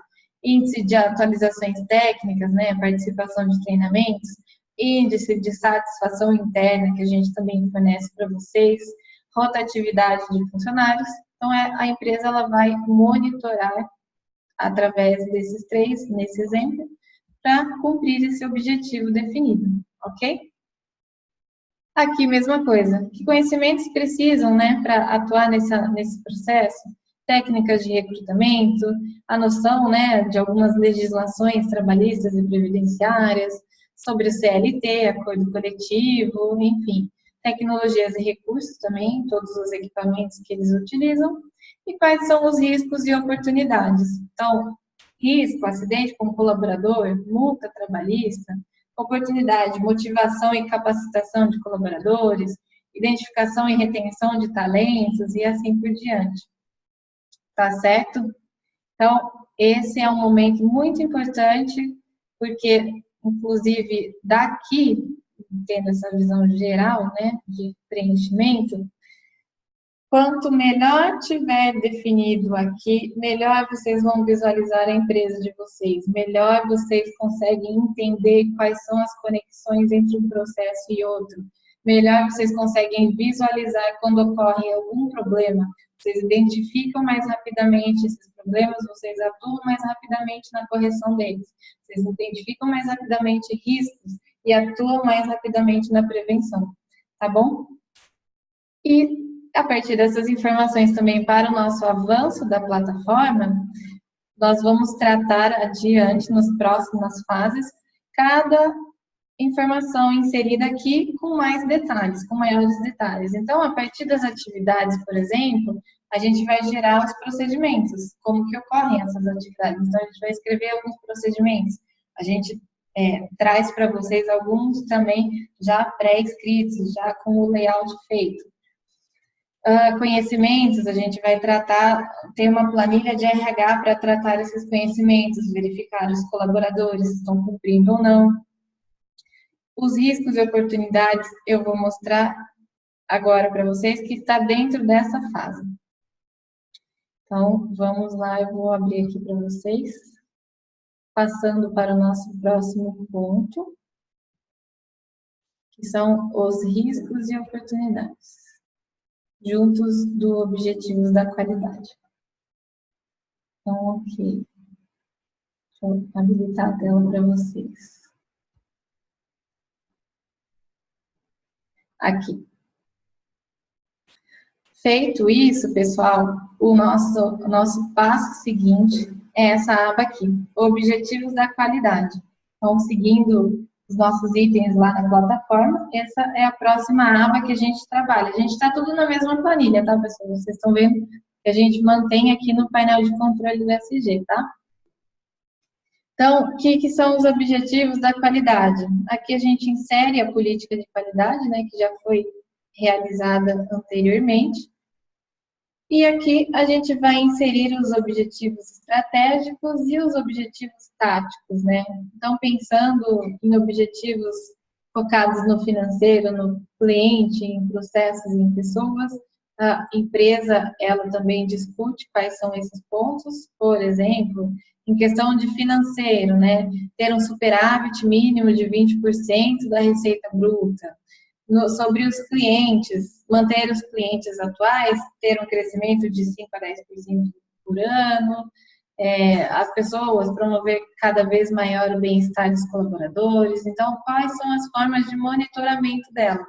Índice de atualizações técnicas, né, participação de treinamentos, índice de satisfação interna, que a gente também fornece para vocês, rotatividade de funcionários. Então, a empresa ela vai monitorar através desses três, nesse exemplo, para cumprir esse objetivo definido, ok? Aqui, mesma coisa. Que conhecimentos precisam, né, para atuar nesse processo? Técnicas de recrutamento, a noção, né, de algumas legislações trabalhistas e previdenciárias, sobre o CLT, acordo coletivo, enfim. Tecnologias e recursos também, todos os equipamentos que eles utilizam. E quais são os riscos e oportunidades. Então, risco, acidente com colaborador, multa trabalhista, oportunidade, motivação e capacitação de colaboradores, identificação e retenção de talentos e assim por diante. Tá certo? Então, esse é um momento muito importante, porque, inclusive, daqui, tendo essa visão geral, né, de preenchimento, quanto melhor tiver definido aqui, melhor vocês vão visualizar a empresa de vocês, melhor vocês conseguem entender quais são as conexões entre um processo e outro, melhor vocês conseguem visualizar quando ocorre algum problema, vocês identificam mais rapidamente esses problemas, vocês atuam mais rapidamente na correção deles, vocês identificam mais rapidamente riscos e atuam mais rapidamente na prevenção, tá bom? E a partir dessas informações também para o nosso avanço da plataforma, nós vamos tratar adiante, nas próximas fases, cada informação inserida aqui com mais detalhes, com maiores detalhes. Então, a partir das atividades, por exemplo, a gente vai gerar os procedimentos, como que ocorrem essas atividades. Então, a gente vai escrever alguns procedimentos. A gente traz para vocês alguns também já pré-escritos, já com o layout feito. Conhecimentos, a gente vai tratar, ter uma planilha de RH para tratar esses conhecimentos, verificar os colaboradores se estão cumprindo ou não. Os riscos e oportunidades eu vou mostrar agora para vocês que está dentro dessa fase. Então, vamos lá, eu vou abrir aqui para vocês, passando para o nosso próximo ponto, que são os riscos e oportunidades, juntos do objetivos da qualidade. Então, ok. Deixa eu habilitar a tela para vocês. Aqui. Feito isso, pessoal, o nosso passo seguinte é essa aba aqui, Objetivos da Qualidade. Então, seguindo os nossos itens lá na plataforma, essa é a próxima aba que a gente trabalha. A gente está tudo na mesma planilha, tá, pessoal? Vocês estão vendo que a gente mantém aqui no painel de controle do SG, tá? Então, o que são os objetivos da qualidade? Aqui a gente insere a política de qualidade, né, que já foi realizada anteriormente. E aqui a gente vai inserir os objetivos estratégicos e os objetivos táticos, né? Então, pensando em objetivos focados no financeiro, no cliente, em processos e em pessoas, a empresa, ela também discute quais são esses pontos, por exemplo, em questão de financeiro, né? Ter um superávit mínimo de 20% da receita bruta. Sobre os clientes, manter os clientes atuais, ter um crescimento de 5% a 10% por ano, as pessoas, promover cada vez maior o bem-estar dos colaboradores. Então, quais são as formas de monitoramento delas?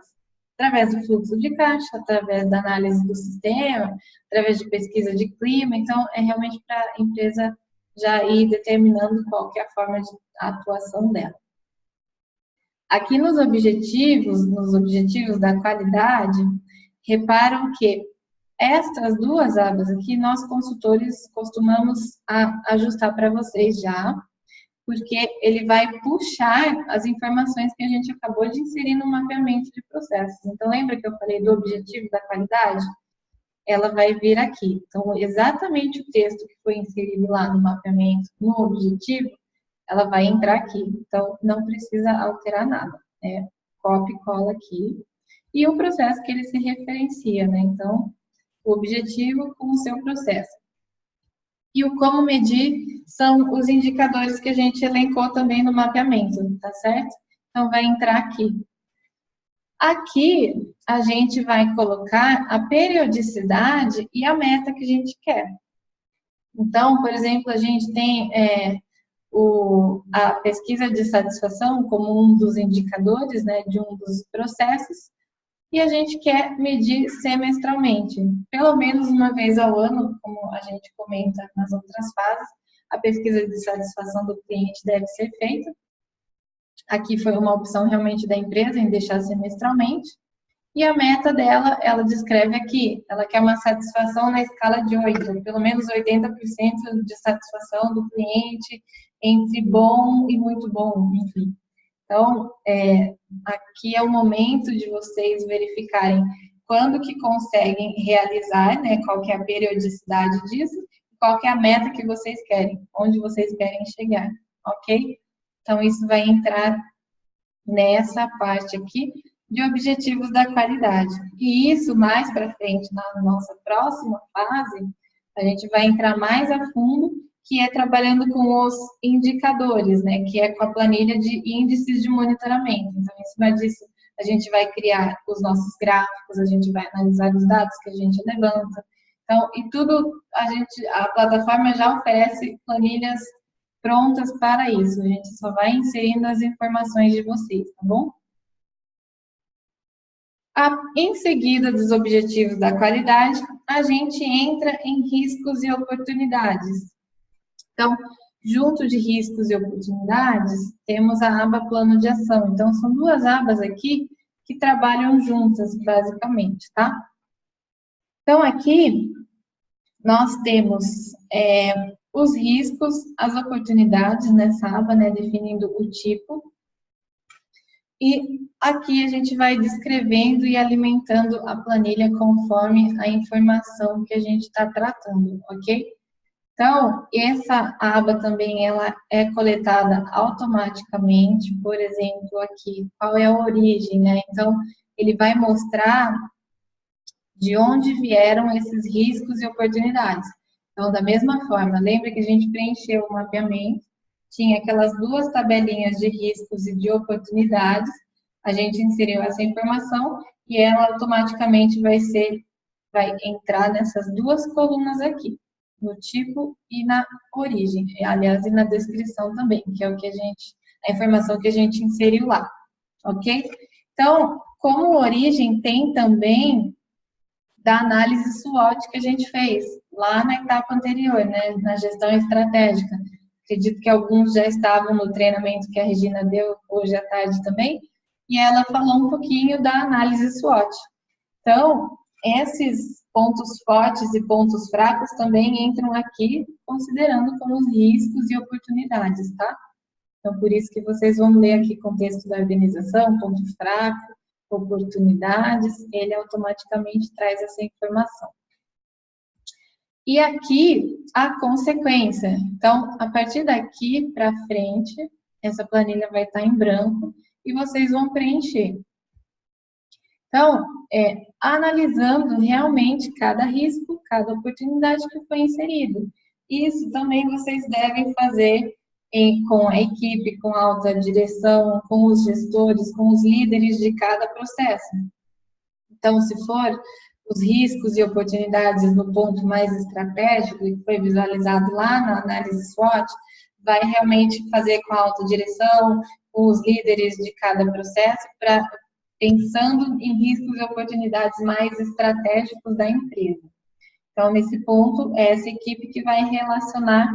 Através do fluxo de caixa, através da análise do sistema, através de pesquisa de clima. Então, é realmente para a empresa já ir determinando qual que é a forma de atuação dela. Aqui nos objetivos da qualidade, reparam que estas duas abas aqui, nós consultores costumamos ajustar para vocês já, porque ele vai puxar as informações que a gente acabou de inserir no mapeamento de processos. Então, lembra que eu falei do objetivo da qualidade? Ela vai vir aqui. Então, exatamente o texto que foi inserido lá no mapeamento, no objetivo, ela vai entrar aqui. Então, não precisa alterar nada. Copia e cola aqui. E o processo que ele se referencia, né? Então, o objetivo com o seu processo. E o como medir são os indicadores que a gente elencou também no mapeamento, tá certo? Então, vai entrar aqui. Aqui, a gente vai colocar a periodicidade e a meta que a gente quer. Então, por exemplo, a gente tem a pesquisa de satisfação como um dos indicadores, né, de um dos processos. e a gente quer medir semestralmente, pelo menos uma vez ao ano, como a gente comenta nas outras fases, a pesquisa de satisfação do cliente deve ser feita. Aqui foi uma opção realmente da empresa em deixar semestralmente. E a meta dela, ela descreve aqui, ela quer uma satisfação na escala de 8, pelo menos 80% de satisfação do cliente, entre bom e muito bom, enfim. Então, aqui é o momento de vocês verificarem quando que conseguem realizar, né, qual que é a periodicidade disso, qual que é a meta que vocês querem, onde vocês querem chegar, ok? Então, isso vai entrar nessa parte aqui de objetivos da qualidade. E isso, mais para frente, na nossa próxima fase, a gente vai entrar mais a fundo, que é trabalhando com os indicadores, né? Que é com a planilha de índices de monitoramento. Então, em cima disso, a gente vai criar os nossos gráficos, a gente vai analisar os dados que a gente levanta. Então, e tudo, a plataforma já oferece planilhas prontas para isso. A gente só vai inserindo as informações de vocês, tá bom? Em seguida dos objetivos da qualidade, a gente entra em riscos e oportunidades. Então, junto de riscos e oportunidades, temos a aba plano de ação. Então, são duas abas aqui que trabalham juntas, basicamente, tá? Então, aqui, nós temos os riscos, as oportunidades nessa aba, né, definindo o tipo. E aqui a gente vai descrevendo e alimentando a planilha conforme a informação que a gente está tratando, ok? Então, essa aba também ela é coletada automaticamente, por exemplo, aqui, qual é a origem, né? Então, ele vai mostrar de onde vieram esses riscos e oportunidades. Então, da mesma forma, lembra que a gente preencheu o mapeamento, tinha aquelas duas tabelinhas de riscos e de oportunidades, a gente inseriu essa informação e ela automaticamente vai entrar nessas duas colunas aqui, no tipo e na origem, aliás, e na descrição também, que é o que a informação que a gente inseriu lá, ok? Então, como origem, tem também da análise SWOT que a gente fez lá na etapa anterior, né, na gestão estratégica. Acredito que alguns já estavam no treinamento que a Regina deu hoje à tarde também, e ela falou um pouquinho da análise SWOT. Então, esses pontos fortes e pontos fracos também entram aqui, considerando como os riscos e oportunidades, tá? Então, por isso que vocês vão ler aqui contexto da organização, ponto fraco, oportunidades, ele automaticamente traz essa informação. E aqui, a consequência. Então, a partir daqui para frente, essa planilha vai estar em branco e vocês vão preencher. Então, analisando realmente cada risco, cada oportunidade que foi inserido. Isso também vocês devem fazer com a equipe, com a alta direção, com os gestores, com os líderes de cada processo. Então, se for os riscos e oportunidades no ponto mais estratégico, que foi visualizado lá na análise SWOT, vai realmente fazer com a alta direção, com os líderes de cada processo, pensando em riscos e oportunidades mais estratégicos da empresa. Então, nesse ponto, é essa equipe que vai relacionar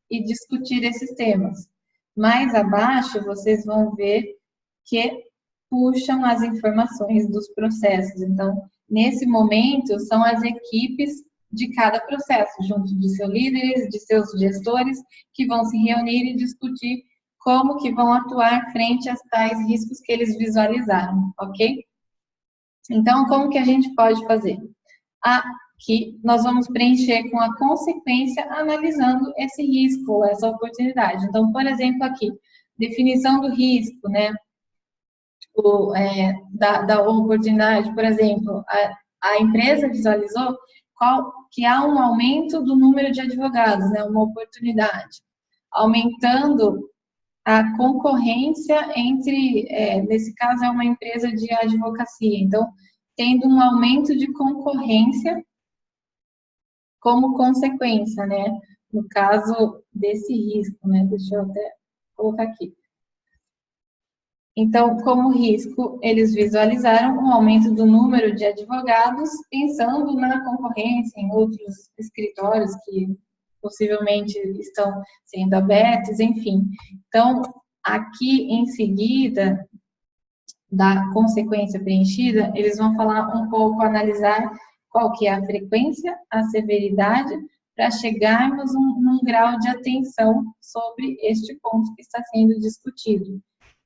e discutir esses temas. Mais abaixo, vocês vão ver que puxam as informações dos processos. Então, nesse momento, são as equipes de cada processo, junto de seus líderes, de seus gestores, que vão se reunir e discutir como que vão atuar frente a tais riscos que eles visualizaram, ok? Então, como que a gente pode fazer? Aqui, nós vamos preencher com a consequência, analisando esse risco, essa oportunidade. Então, por exemplo, aqui, definição do risco, né? Da oportunidade, por exemplo, a empresa visualizou que há um aumento do número de advogados, né? Uma oportunidade. Aumentando a concorrência entre, nesse caso, é uma empresa de advocacia. Então, tendo um aumento de concorrência como consequência, né? No caso desse risco, né? Deixa eu até colocar aqui. Então, como risco, eles visualizaram um aumento do número de advogados, pensando na concorrência em outros escritórios que possivelmente estão sendo abertos, enfim. Então, aqui em seguida, da consequência preenchida, eles vão falar um pouco, analisar qual que é a frequência, a severidade, para chegarmos num grau de atenção sobre este ponto que está sendo discutido.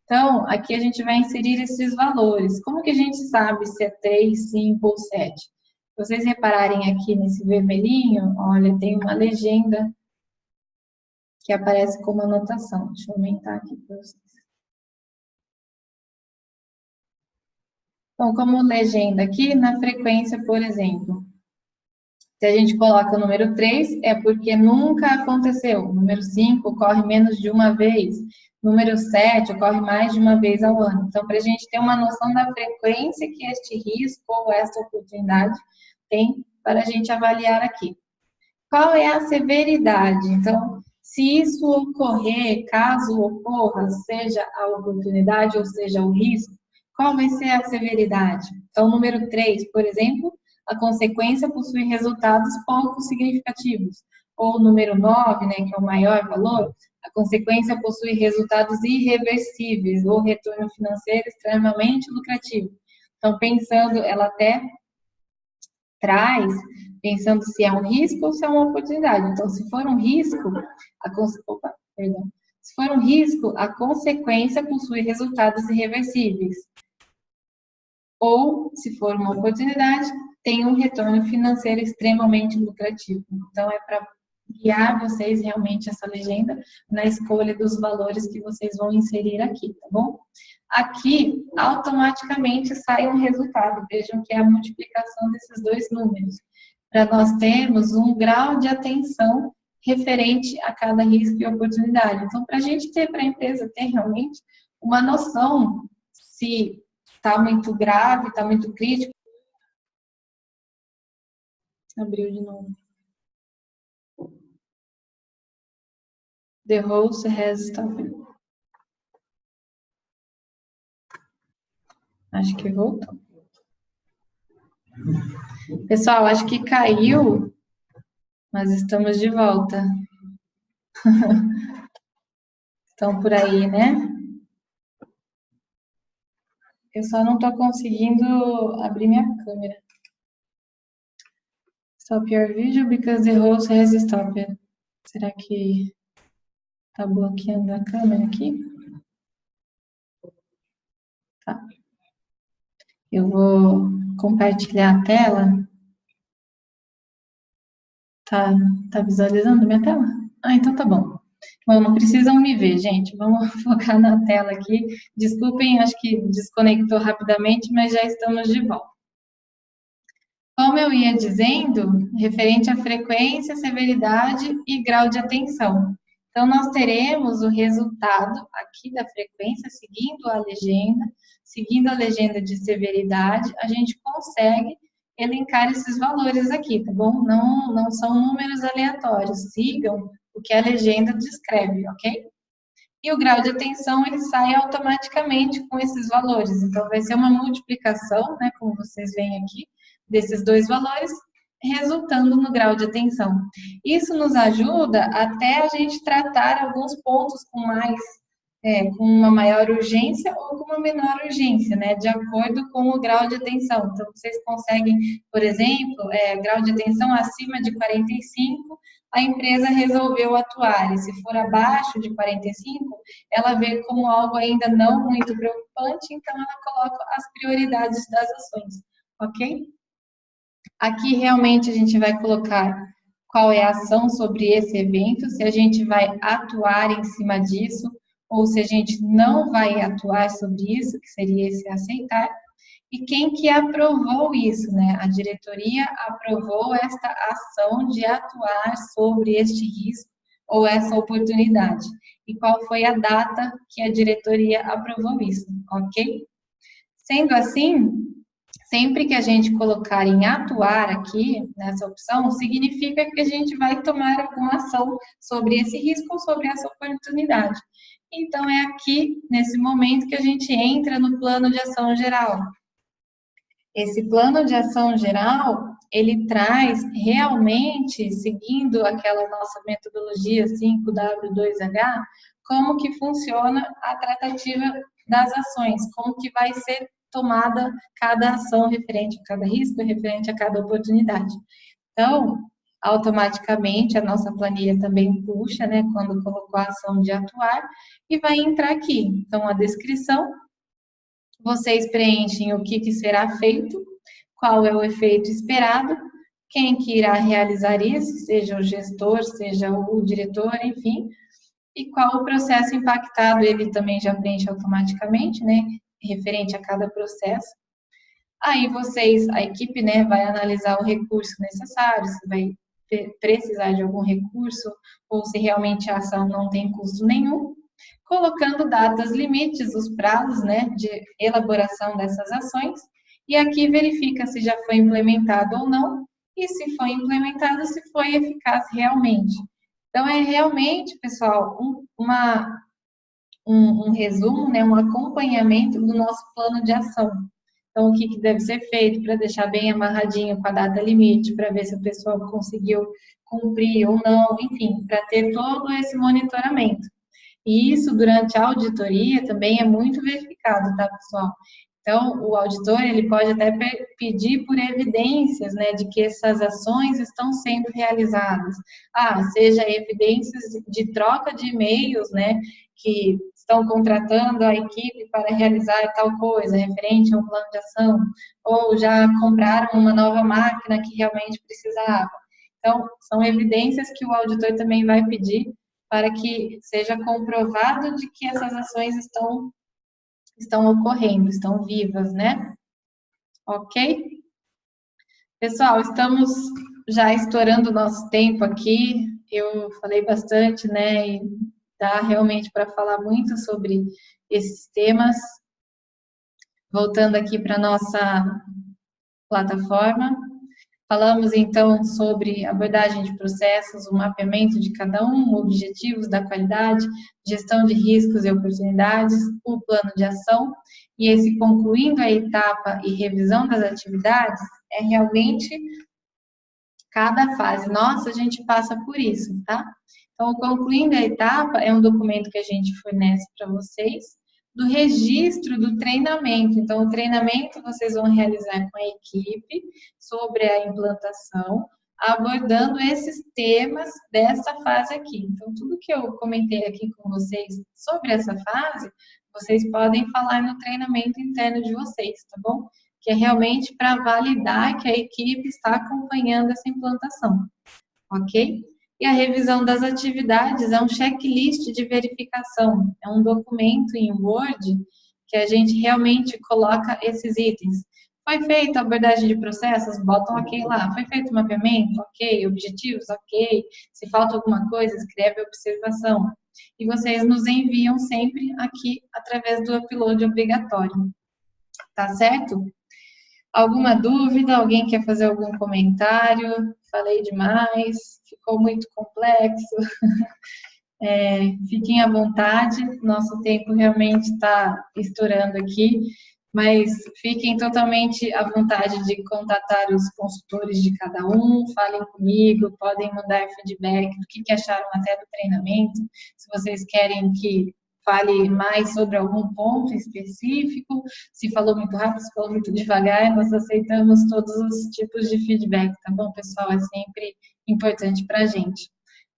Então, aqui a gente vai inserir esses valores. Como que a gente sabe se é 3, 5 ou 7? Se vocês repararem aqui nesse vermelhinho, olha, tem uma legenda que aparece como anotação. Deixa eu aumentar aqui para vocês. Então, como legenda aqui, na frequência, por exemplo, se a gente coloca o número 3, é porque nunca aconteceu. O número 5 ocorre menos de uma vez. Número 7 ocorre mais de uma vez ao ano. Então, para a gente ter uma noção da frequência que este risco ou esta oportunidade tem para a gente avaliar aqui. Qual é a severidade? Então, se isso ocorrer, caso ocorra, seja a oportunidade ou seja o risco, qual vai ser a severidade? Então, número 3, por exemplo, a consequência possui resultados pouco significativos. Ou número 9, né, que é o maior valor, a consequência possui resultados irreversíveis ou retorno financeiro extremamente lucrativo. Então, pensando, ela até traz, pensando se é um risco ou se é uma oportunidade. Então, se for um risco, se for um risco, a consequência possui resultados irreversíveis. Ou, se for uma oportunidade, tem um retorno financeiro extremamente lucrativo. Então, é para guiar vocês realmente essa legenda na escolha dos valores que vocês vão inserir aqui, tá bom? Aqui, automaticamente sai um resultado. Vejam que é a multiplicação desses dois números. Para nós termos um grau de atenção referente a cada risco e oportunidade. Então, para a gente ter, para a empresa ter realmente uma noção se está muito grave, está muito crítico. Abriu de novo. The host has stopped. Acho que voltou. Pessoal, acho que caiu, mas estamos de volta. Estão por aí, né? Eu só não estou conseguindo abrir minha câmera. Stop your video because the host has stopped. Será que está bloqueando a câmera aqui? Tá. Eu vou compartilhar a tela. Tá visualizando minha tela? Ah, então tá bom. Bom, não precisam me ver, gente. Vamos focar na tela aqui. Desculpem, acho que desconectou rapidamente, mas já estamos de volta. Como eu ia dizendo, referente à frequência, severidade e grau de atenção. Então, nós teremos o resultado aqui da frequência, seguindo a legenda de severidade, a gente consegue elencar esses valores aqui, tá bom? Não são números aleatórios, sigam o que a legenda descreve, ok? E o grau de atenção, ele sai automaticamente com esses valores. Então, vai ser uma multiplicação, né, como vocês veem aqui, desses dois valores, resultando no grau de atenção. Isso nos ajuda até a gente tratar alguns pontos com uma maior urgência ou com uma menor urgência, né, de acordo com o grau de atenção. Então, vocês conseguem, por exemplo, grau de atenção acima de 45, a empresa resolveu atuar, e se for abaixo de 45, ela vê como algo ainda não muito preocupante, então ela coloca as prioridades das ações, ok? Aqui realmente a gente vai colocar qual é a ação sobre esse evento, se a gente vai atuar em cima disso, ou se a gente não vai atuar sobre isso, que seria esse aceitar, e quem que aprovou isso, né? A diretoria aprovou esta ação de atuar sobre este risco ou essa oportunidade. E qual foi a data que a diretoria aprovou isso, ok? Sendo assim, sempre que a gente colocar em atuar aqui, nessa opção, significa que a gente vai tomar alguma ação sobre esse risco ou sobre essa oportunidade. Então, é aqui, nesse momento, que a gente entra no plano de ação geral. Esse plano de ação geral, ele traz realmente, seguindo aquela nossa metodologia 5W2H, como que funciona a tratativa das ações, como que vai ser tomada cada ação referente a cada risco, referente a cada oportunidade. Então, automaticamente, a nossa planilha também puxa, né, quando colocou a ação de atuar, e vai entrar aqui. Então, a descrição, vocês preenchem o que será feito, qual é o efeito esperado, quem que irá realizar isso, seja o gestor, seja o diretor, enfim, e qual o processo impactado, ele também já preenche automaticamente, né, referente a cada processo. Aí vocês, a equipe, né, vai analisar o recurso necessário, se vai precisar de algum recurso, ou se realmente a ação não tem custo nenhum, colocando datas limites, os prazos, né, de elaboração dessas ações, e aqui verifica se já foi implementado ou não, e se foi implementado, se foi eficaz realmente. Então, é realmente, pessoal, um resumo, né, um acompanhamento do nosso plano de ação. Então, o que deve ser feito para deixar bem amarradinho com a data limite, para ver se o pessoal conseguiu cumprir ou não, enfim, para ter todo esse monitoramento. E isso, durante a auditoria, também é muito verificado, tá, pessoal? Então, o auditor, ele pode até pedir por evidências, né, de que essas ações estão sendo realizadas. Seja evidências de troca de e-mails, né, que estão contratando a equipe para realizar tal coisa, referente a um plano de ação, ou já compraram uma nova máquina que realmente precisava. Então, são evidências que o auditor também vai pedir para que seja comprovado de que essas ações estão ocorrendo, estão vivas, né? Ok? Pessoal, estamos já estourando o nosso tempo aqui. Eu falei bastante, né? E dá realmente para falar muito sobre esses temas. Voltando aqui para a nossa plataforma. Falamos, então, sobre abordagem de processos, o mapeamento de cada um, objetivos da qualidade, gestão de riscos e oportunidades, o plano de ação, e esse concluindo a etapa e revisão das atividades, é realmente cada fase. Nossa, a gente passa por isso, tá? Então, concluindo a etapa, é um documento que a gente fornece para vocês, do registro do treinamento. Então, o treinamento vocês vão realizar com a equipe sobre a implantação, abordando esses temas dessa fase aqui. Então, tudo que eu comentei aqui com vocês sobre essa fase, vocês podem falar no treinamento interno de vocês, tá bom? Que é realmente para validar que a equipe está acompanhando essa implantação, ok? E a revisão das atividades é um checklist de verificação, é um documento em Word que a gente realmente coloca esses itens. Foi feita a abordagem de processos? Bota um ok lá. Foi feito o mapeamento? Ok. Objetivos? Ok. Se falta alguma coisa, escreve observação. E vocês nos enviam sempre aqui através do upload obrigatório. Tá certo? Alguma dúvida? Alguém quer fazer algum comentário? Falei demais? Ficou muito complexo? Fiquem à vontade, nosso tempo realmente está estourando aqui, mas fiquem totalmente à vontade de contatar os consultores de cada um, falem comigo, podem mandar feedback do que acharam até do treinamento, se vocês querem que fale mais sobre algum ponto específico, se falou muito rápido, se falou muito devagar, nós aceitamos todos os tipos de feedback, tá bom, pessoal? É sempre importante para a gente,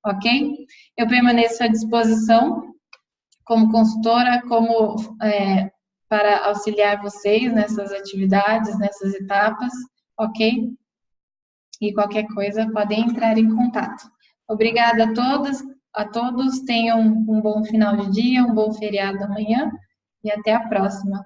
ok? Eu permaneço à disposição como consultora, para auxiliar vocês nessas atividades, nessas etapas, ok? E qualquer coisa, podem entrar em contato. Obrigada a todos, tenham um bom final de dia, um bom feriado amanhã e até a próxima.